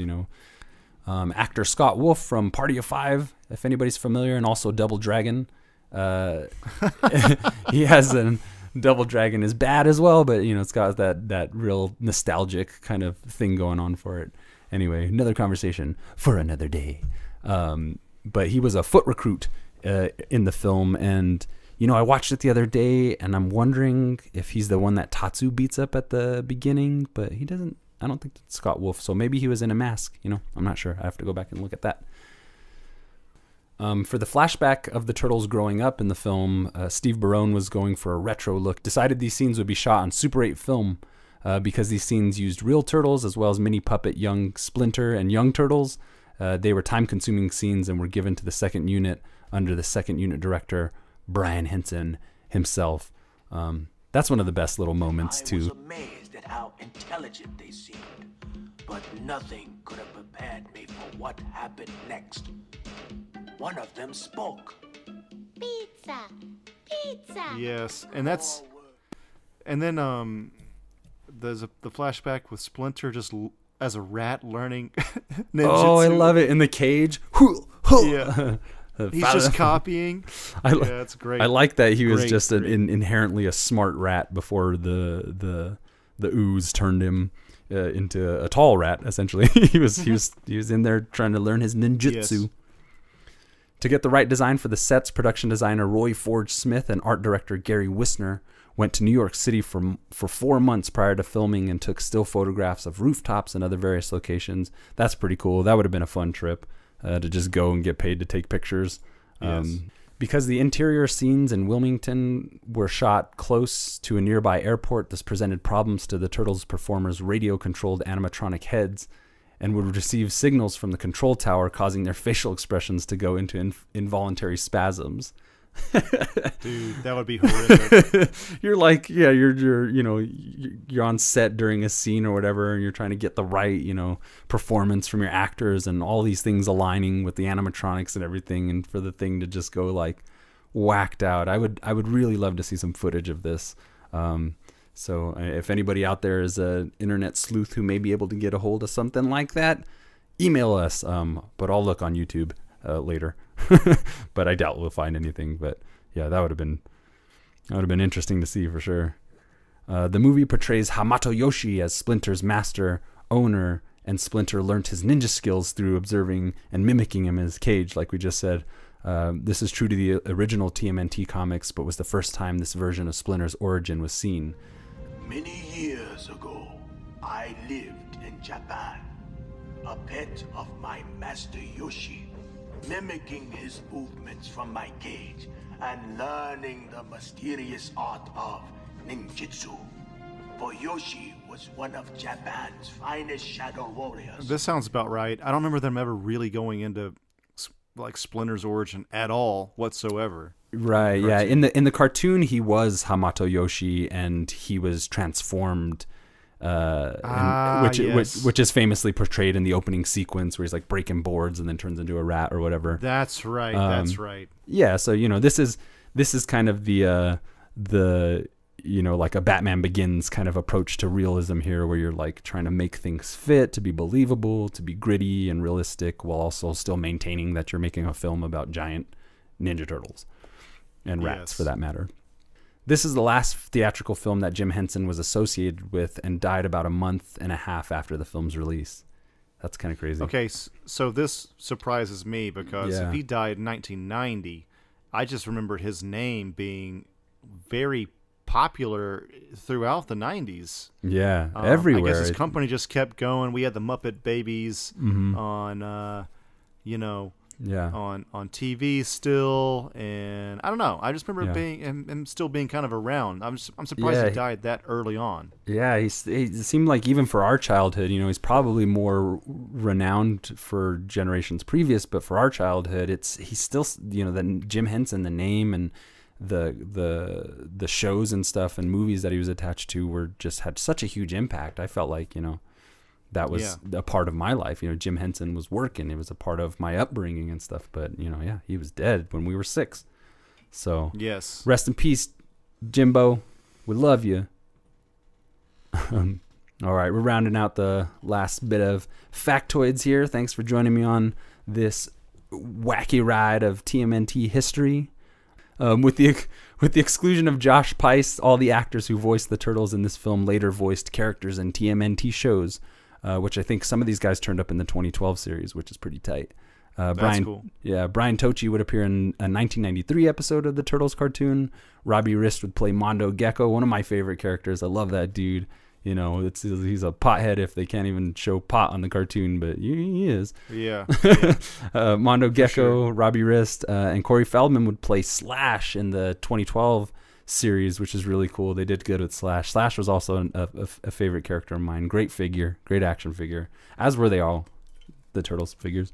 Actor Scott Wolf from Party of Five, if anybody's familiar, and also Double Dragon. He has a Double Dragon is bad as well, but you know, it's got that real nostalgic kind of thing going on for it. Anyway, another conversation for another day. But he was a foot recruit in the film, and you know, I watched it the other day, and I'm wondering if he's the one that Tatsu beats up at the beginning, but he doesn't. I don't think that's Scott Wolf, so maybe he was in a mask. You know, I'm not sure. I have to go back and look at that. For the flashback of the turtles growing up in the film, Steve Barone was going for a retro look, decided these scenes would be shot on Super 8 film because these scenes used real turtles as well as mini puppet young Splinter and young turtles. They were time-consuming scenes and were given to the second unit under the second unit director, Brian Henson himself. That's one of the best little moments, too. I was amazed at how intelligent they seemed, but nothing could have prepared me for what happened next. One of them spoke. Pizza! Pizza! Yes, and that's... And then there's the flashback with Splinter just as a rat learning ninjutsu. Oh, I love it. In the cage. Yeah. He's just copying. Yeah, that's great. I like that he was just inherently a smart rat before the ooze turned him into a tall rat, essentially. he was in there trying to learn his ninjutsu. Yes. To get the right design for the sets, production designer Roy Forge Smith and art director Gary Wisner went to New York City for 4 months prior to filming and took still photographs of rooftops and other various locations. That's pretty cool. That would have been a fun trip to just go and get paid to take pictures. Yes. Because the interior scenes in Wilmington were shot close to a nearby airport, this presented problems to the Turtles performers' radio-controlled animatronic heads, and would receive signals from the control tower, causing their facial expressions to go into involuntary spasms. Dude, that would be horrific. You're on set during a scene or whatever, and you're trying to get the right, performance from your actors and all these things aligning with the animatronics and everything, and for the thing to just go like whacked out. I would really love to see some footage of this. So if anybody out there is an internet sleuth who may be able to get a hold of something like that, email us. But I'll look on YouTube later. But I doubt we'll find anything. But yeah, that would have been interesting to see for sure. The movie portrays Hamato Yoshi as Splinter's master, owner, and Splinter learned his ninja skills through observing and mimicking him in his cage, like we just said. This is true to the original TMNT comics, but was the first time this version of Splinter's origin was seen. Many years ago, I lived in Japan, a pet of my master Yoshi, mimicking his movements from my cage and learning the mysterious art of ninjutsu. For Yoshi was one of Japan's finest shadow warriors. This sounds about right. I don't remember them ever really going into like Splinter's origin at all whatsoever. Right, yeah. In the cartoon, he was Hamato Yoshi, and he was transformed, which is famously portrayed in the opening sequence where he's like breaking boards and then turns into a rat or whatever. That's right. That's right. Yeah. So this is kind of the like a Batman Begins kind of approach to realism here, where you're like trying to make things fit, to be believable, to be gritty and realistic, while also still maintaining that you're making a film about giant Ninja Turtles and rats, for that matter. This is the last theatrical film that Jim Henson was associated with, and died about a month and a half after the film's release. That's kind of crazy. Okay, so this surprises me because if he died in 1990, I just remembered his name being very popular throughout the 90s. Yeah, everywhere. I guess his company just kept going. We had the Muppet Babies on, on TV still, and I don't know. I just remember him still being kind of around. I'm surprised he died that early on. Yeah, it seemed like even for our childhood, he's probably more renowned for generations previous, but for our childhood, he's still the Jim Henson, the name and the shows and stuff and movies that he was attached to had such a huge impact. I felt like that was a part of my life. Jim Henson was working. It was a part of my upbringing and stuff. But he was dead when we were 6. So rest in peace, Jimbo. We love you. All right, we're rounding out the last bit of factoids here. Thanks for joining me on this wacky ride of TMNT history. With the exclusion of Josh Pais, all the actors who voiced the Turtles in this film later voiced characters in TMNT shows, which I think some of these guys turned up in the 2012 series, which is pretty tight. Brian, cool. Yeah, Brian Tochi would appear in a 1993 episode of the Turtles cartoon. Robbie Rist would play Mondo Gecko, one of my favorite characters. I love that dude. You know, he's a pothead if they can't even show pot on the cartoon, but he is. Yeah. Mondo Gecko, sure. Robbie Rist, and Corey Feldman would play Slash in the 2012 series, which is really cool. They did good with Slash. Slash was also a favorite character of mine. Great figure, great action figure, as were they all, the Turtles figures.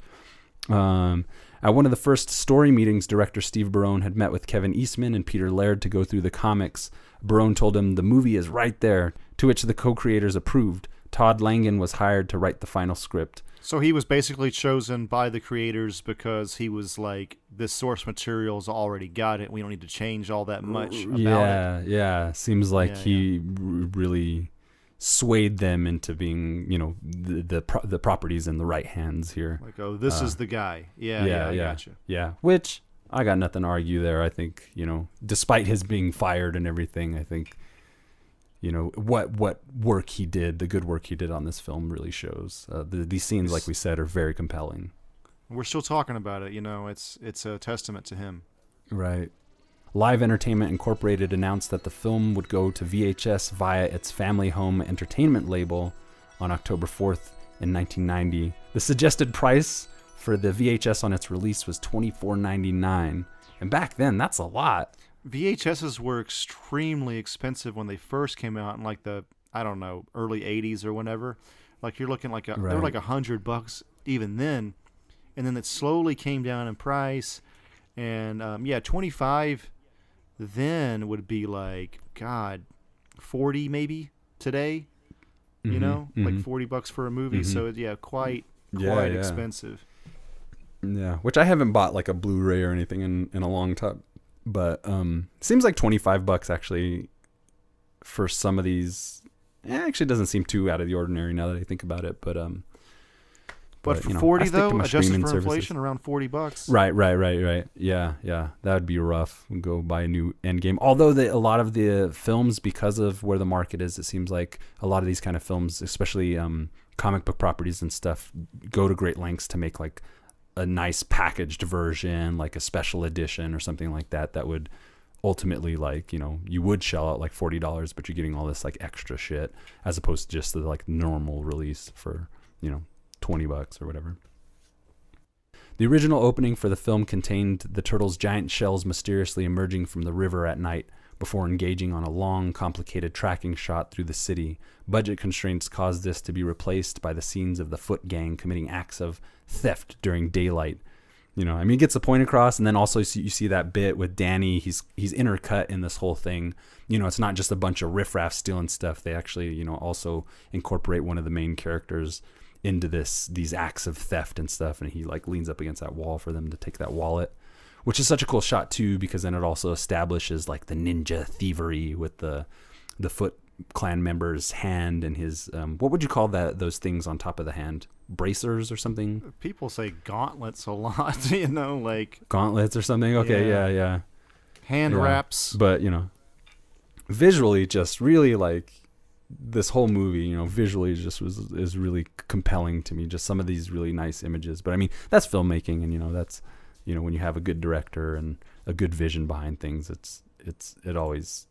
At one of the first story meetings, director Steve Barone had met with Kevin Eastman and Peter Laird to go through the comics. Barone told him the movie is right there, to which the co-creators approved. Todd Langen was hired to write the final script. So he was basically chosen by the creators because he was like, this source material's already got it. We don't need to change all that much about it. Yeah. Seems like he really swayed them into being, you know, the properties in the right hands here. Like, oh, this is the guy. I gotcha. Yeah, which I got nothing to argue there. I think, you know, despite his being fired and everything, I think, you know, what work he did, the good work he did on this film really shows. These scenes, like we said, are very compelling. We're still talking about it, you know, it's a testament to him. Right. Live Entertainment Incorporated announced that the film would go to VHS via its Family Home Entertainment label on October 4th in 1990. The suggested price for the VHS on its release was $24.99. And back then, that's a lot. VHSs were extremely expensive when they first came out in like the, I don't know, early 80s or whenever. Like you're looking like they were like $100 even then. And then it slowly came down in price. And 25 then would be like, God, 40 maybe today, you know, like $40 for a movie. So quite expensive. Yeah, which I haven't bought like a Blu-ray or anything in a long time, but seems like $25 actually for some of these. Actually doesn't seem too out of the ordinary now that I think about it, but for you know, 40 though, adjusted for inflation, around $40. Right. Yeah, that would be rough. We'll go buy a new Endgame. Although a lot of the films, because of where the market is, it seems like a lot of these kind of films, especially comic book properties and stuff, go to great lengths to make like a nice packaged version, like a special edition or something like that. That would ultimately, like, you know, you would shell out like $40, but you're getting all this like extra shit as opposed to just the like normal release for, you know, $20 or whatever. The original opening for the film contained the turtles' giant shells mysteriously emerging from the river at night before engaging on a long, complicated tracking shot through the city. Budget constraints caused this to be replaced by the scenes of the Foot Gang committing acts of theft during daylight. You know, I mean, it gets the point across, and then also you see that bit with Danny. He's intercut in this whole thing. You know, it's not just a bunch of riffraff stealing stuff. They actually, you know, also incorporate one of the main characters into these acts of theft and stuff, and he like leans up against that wall for them to take that wallet, which is such a cool shot too, because then it also establishes like the ninja thievery with the Foot Clan member's hand and his what would you call those things on top of the hand, bracers or something? People say gauntlets a lot. You know, like gauntlets or something. Okay, yeah. Hand wraps. But you know, visually just really like this whole movie, you know, visually just is really compelling to me. Just some of these really nice images. But I mean, that's filmmaking, and you know, that's, you know, when you have a good director and a good vision behind things, it always,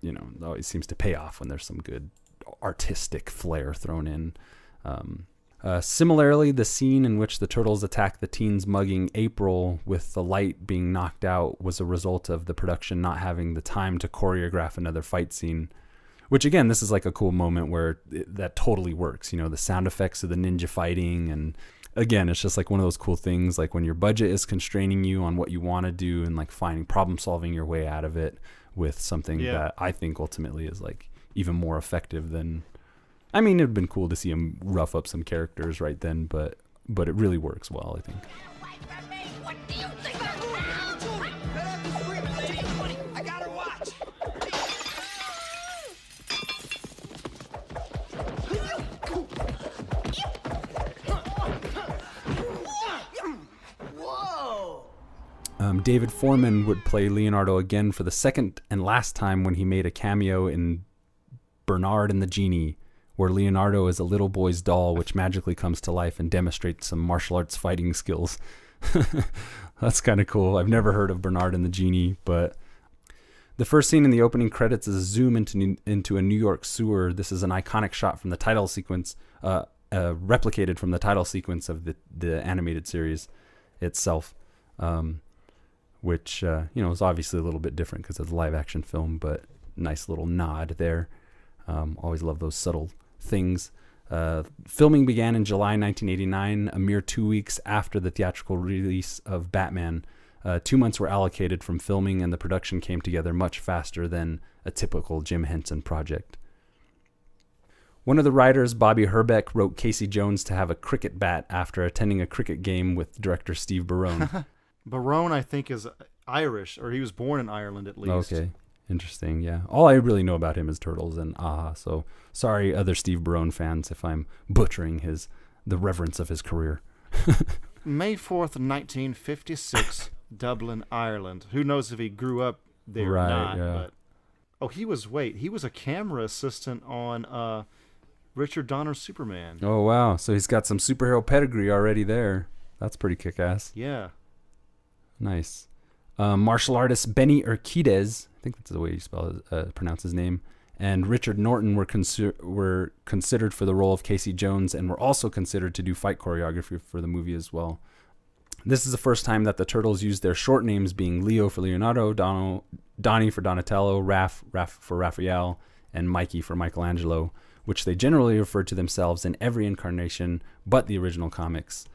you know, it always seems to pay off when there's some good artistic flair thrown in. Similarly, the scene in which the turtles attack the teens mugging April with the light being knocked out was a result of the production not having the time to choreograph another fight scene. Which, again, this is like a cool moment where that totally works. You know, the sound effects of the ninja fighting. And, again, it's just like one of those cool things. Like when your budget is constraining you on what you want to do and, like, finding problem-solving your way out of it with something that I think ultimately is, like, even more effective than... I mean, it would have been cool to see him rough up some characters right then, but it really works well, I think. What do you think? I got her watch. David Foreman would play Leonardo again for the second and last time when he made a cameo in Bernard and the Genie, where Leonardo is a little boy's doll which magically comes to life and demonstrates some martial arts fighting skills. That's kind of cool. I've never heard of Bernard and the Genie, but the first scene in the opening credits is a zoom into a New York sewer. This is an iconic shot from the title sequence, replicated from the title sequence of the animated series itself, which is obviously a little bit different because it's a live action film, but nice little nod there. Always love those subtle things. Filming began in July 1989, a mere 2 weeks after the theatrical release of Batman. 2 months were allocated from filming, and the production came together much faster than a typical Jim Henson project. One of the writers, Bobby Herbeck, wrote Casey Jones to have a cricket bat after attending a cricket game with director Steve Barone. Barone, I think, is Irish, or he was born in Ireland at least. Okay, interesting, yeah. All I really know about him is Turtles and Aha, so sorry other Steve Barone fans if I'm butchering the reverence of his career. May 4th, 1956, Dublin, Ireland. Who knows if he grew up there or not. Yeah. But, he was a camera assistant on Richard Donner's Superman. Oh, wow. So he's got some superhero pedigree already there. That's pretty kick-ass. Yeah. Nice. Martial artist Benny Urquidez, I think that's the way you pronounce his name, and Richard Norton were considered for the role of Casey Jones and were also considered to do fight choreography for the movie as well. This is the first time that the Turtles used their short names, being Leo for Leonardo, Donnie for Donatello, Raph for Raphael, and Mikey for Michelangelo, which they generally referred to themselves in every incarnation but the original comics.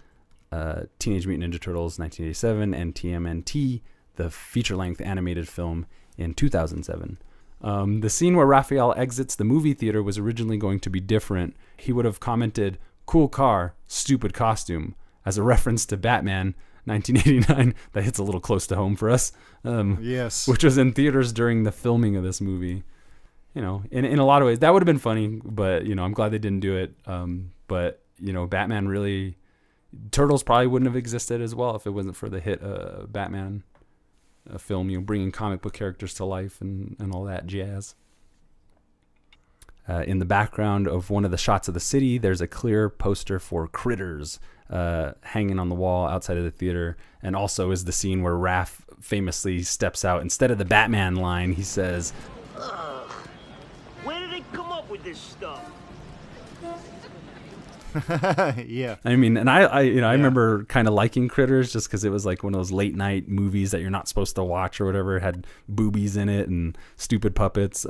Teenage Mutant Ninja Turtles 1987 and TMNT, the feature-length animated film, in 2007. The scene where Raphael exits the movie theater was originally going to be different. He would have commented, "Cool car, stupid costume," as a reference to Batman 1989. That hits a little close to home for us. Yes. Which was in theaters during the filming of this movie. In a lot of ways, that would have been funny, but, I'm glad they didn't do it. But, Batman really... Turtles probably wouldn't have existed as well if it wasn't for the hit Batman film, bringing comic book characters to life and all that jazz. In the background of one of the shots of the city, there's a clear poster for Critters hanging on the wall outside of the theater, and also is the scene where Raph famously steps out. Instead of the Batman line, he says, "Ugh, where did they come up with this stuff?" Yeah. I mean, and I remember kind of liking Critters just because it was like one of those late night movies that you're not supposed to watch or whatever. It had boobies in it and stupid puppets.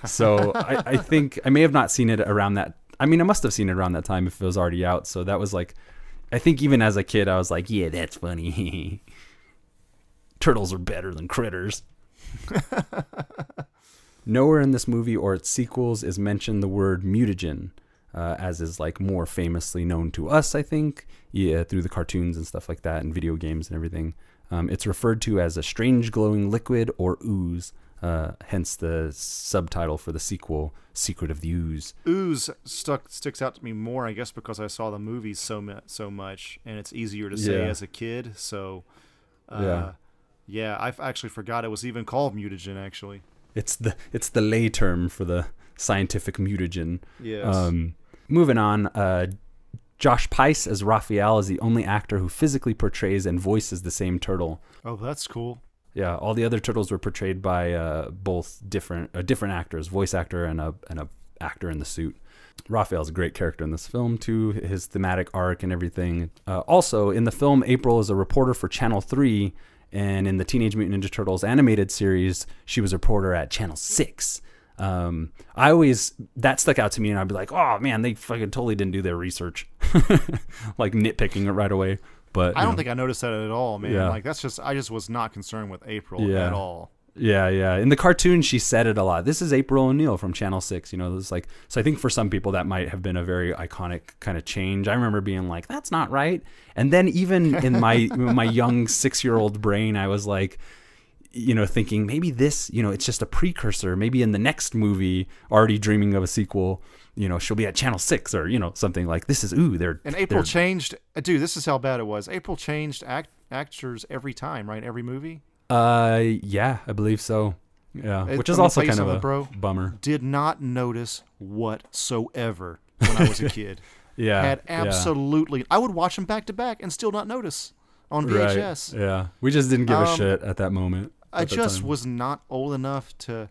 So I think I may have not seen it around that. I mean, I must have seen it around that time if it was already out. So that was like, I think even as a kid, I was like, yeah, that's funny. Turtles are better than Critters. Nowhere in this movie or its sequels is mentioned the word mutagen. As is like more famously known to us, I think, through the cartoons and stuff like that and video games and everything. It's referred to as a strange glowing liquid or ooze, hence the subtitle for the sequel, Secret of the Ooze. Ooze sticks out to me more, I guess, because I saw the movies so much, and it's easier to say as a kid. So, yeah, I actually forgot it was even called mutagen. Actually, it's the lay term for the scientific mutagen. Yes. Moving on, Josh Peiss as Raphael is the only actor who physically portrays and voices the same turtle. Oh, that's cool. Yeah, all the other turtles were portrayed by both different actors, voice actor and a actor in the suit. Raphael's a great character in this film too, his thematic arc and everything. Also, in the film, April is a reporter for Channel 3, and in the Teenage Mutant Ninja Turtles animated series, she was a reporter at Channel 6. That stuck out to me, and I'd be like, oh man, they fucking totally didn't do their research. Like nitpicking it right away. But I don't think I noticed that at all, man. Yeah. Like I just was not concerned with April at all. Yeah. In the cartoon, she said it a lot. This is April O'Neil from Channel 6. It's like, so I think for some people that might have been a very iconic kind of change. I remember being like, that's not right. And then even in my young 6-year-old brain, I was like, thinking maybe this, it's just a precursor. Maybe in the next movie, already dreaming of a sequel, she'll be at Channel 6 or, something like this is, And April changed, dude, this is how bad it was. April changed actors every time, right? Every movie. Yeah, I believe so. Yeah, which is also kind of a bummer. Did not notice whatsoever when I was a kid. Yeah, had absolutely. I would watch them back to back and still not notice on VHS. Right. Yeah, we just didn't give a shit at that moment. I just was not old enough to.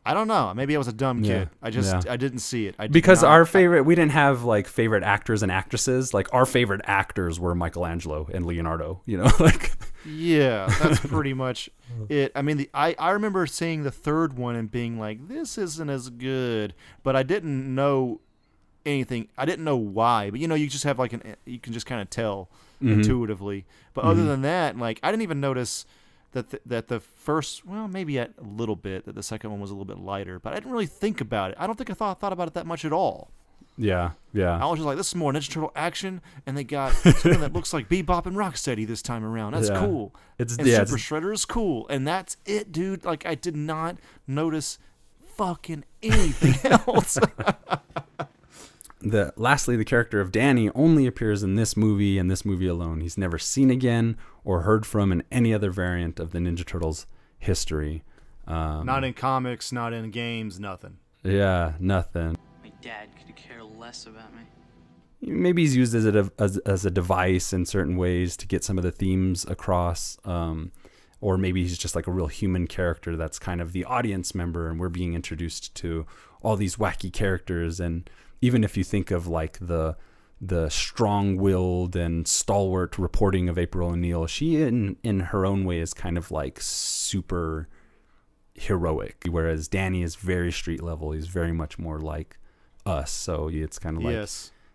I don't know. Maybe I was a dumb kid. I didn't see it. Because our favorite, we didn't have like favorite actors and actresses. Like our favorite actors were Michelangelo and Leonardo. You know, like. Yeah, that's pretty much it. I mean, I remember seeing the third one and being like, this isn't as good, but I didn't know anything. I didn't know why, but you know, you just have like you can just kind of tell intuitively. But other than that, like I didn't even notice that the first, well, maybe a little bit that the second one was a little bit lighter, but I didn't really think about it. I don't think I thought about it that much at all. Yeah. I was just like, this is more Ninja Turtle action, and they got something that looks like Bebop and Rocksteady this time around. That's cool. Super Shredder is cool, and that's it, dude. Like, I did not notice fucking anything else. Lastly, the character of Danny only appears in this movie and this movie alone. He's never seen again or heard from in any other variant of the Ninja Turtles history. Not in comics, not in games, nothing. Yeah, nothing. My dad could care less about me. Maybe he's used as a device in certain ways to get some of the themes across. Or maybe he's just like a real human character that's kind of the audience member, and we're being introduced to all these wacky characters. And even if you think of like the strong-willed and stalwart reporting of April O'Neil, she in her own way is kind of like super heroic, whereas Danny is very street level. He's very much more like us. So it's kind of like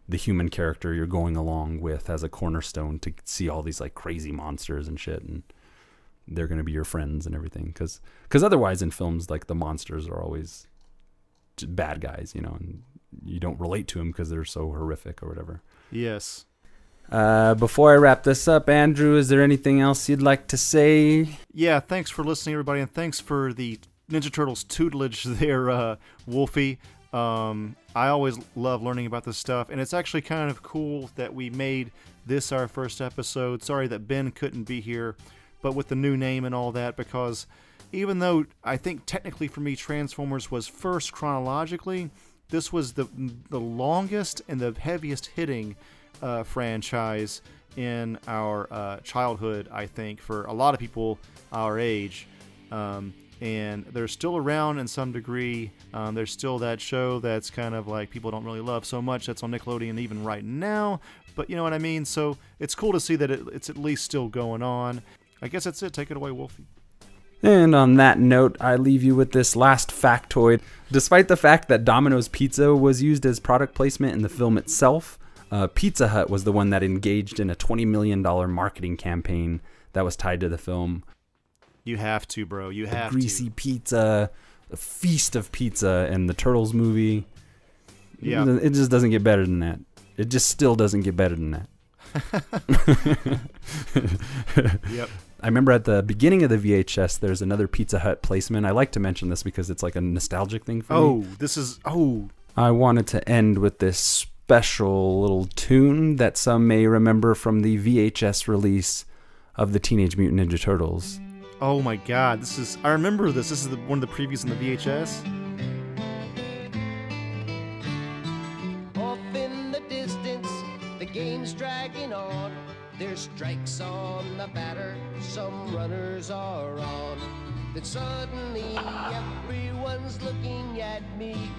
the human character you're going along with as a cornerstone to see all these like crazy monsters and shit, and they're going to be your friends and everything. Because otherwise in films, like the monsters are always bad guys, you know, and you don't relate to them because they're so horrific or whatever. Yes. Before I wrap this up, Andrew, is there anything else you'd like to say? Yeah, thanks for listening, everybody, and thanks for the Ninja Turtles tutelage there, Wolfie. I always love learning about this stuff, and it's actually kind of cool that we made this our first episode. Sorry that Ben couldn't be here, but with the new name and all that, because even though I think technically for me Transformers was first chronologically, this was the longest and the heaviest hitting franchise in our childhood, I think, for a lot of people our age. And they're still around in some degree. There's still that show that's kind of like people don't really love so much. That's on Nickelodeon even right now. But you know what I mean? So it's cool to see that it's at least still going on. I guess that's it. Take it away, Wolfie. And on that note, I leave you with this last factoid. Despite the fact that Domino's Pizza was used as product placement in the film itself, Pizza Hut was the one that engaged in a $20 million marketing campaign that was tied to the film. You have to, bro. You have to. Greasy pizza, a feast of pizza, and the Turtles movie. Yeah. It just doesn't get better than that. It just still doesn't get better than that. Yep. I remember at the beginning of the VHS, there's another Pizza Hut placement. I like to mention this because it's like a nostalgic thing for me. I wanted to end with this special little tune that some may remember from the VHS release of the Teenage Mutant Ninja Turtles. Oh my God, I remember this. This is one of the previews in the VHS. Off in the distance, the game's dragging on. There's strikes on the batter, some runners are on. Then suddenly everyone's looking at me.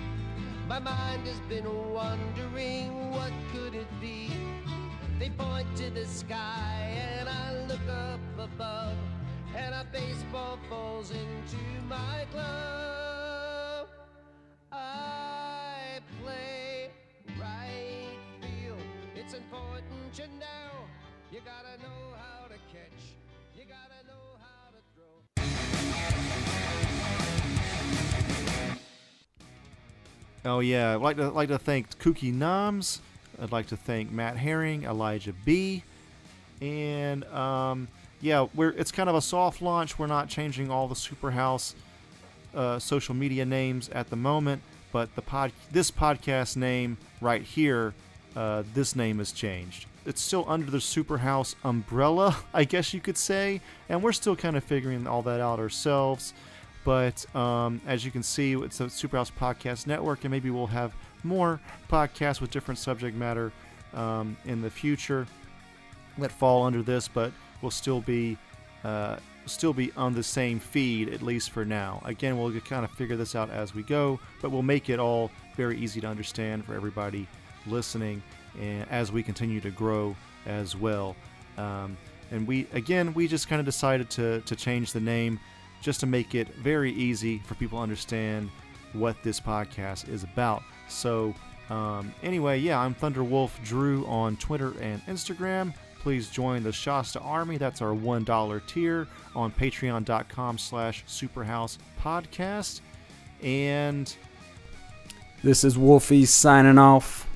My mind has been wondering, what could it be? They point to the sky and I look up above, and a baseball falls into my glove. I play right field. It's important you know. You gotta know how to catch. You gotta know how to throw. Oh yeah, I'd like to thank Kooky Noms. I'd like to thank Matt Herring, Elijah B. And yeah, it's kind of a soft launch. We're not changing all the SuperHouse social media names at the moment, but this podcast name right here, this name has changed. it's still under the SuperHouse umbrella, I guess you could say, and we're still kind of figuring all that out ourselves. But as you can see, it's a SuperHouse Podcast Network, and maybe we'll have more podcasts with different subject matter in the future that fall under this, but we'll still be on the same feed, at least for now. Again, we'll kind of figure this out as we go, but we'll make it all very easy to understand for everybody listening, and as we continue to grow as well. And we just kind of decided to change the name just to make it very easy for people to understand what this podcast is about. So anyway, yeah, I'm Thunderwolf Drew on Twitter and Instagram. Please join the Shasta Army. That's our $1 tier on patreon.com/SuperHousePodcast. And this is Wolfie signing off.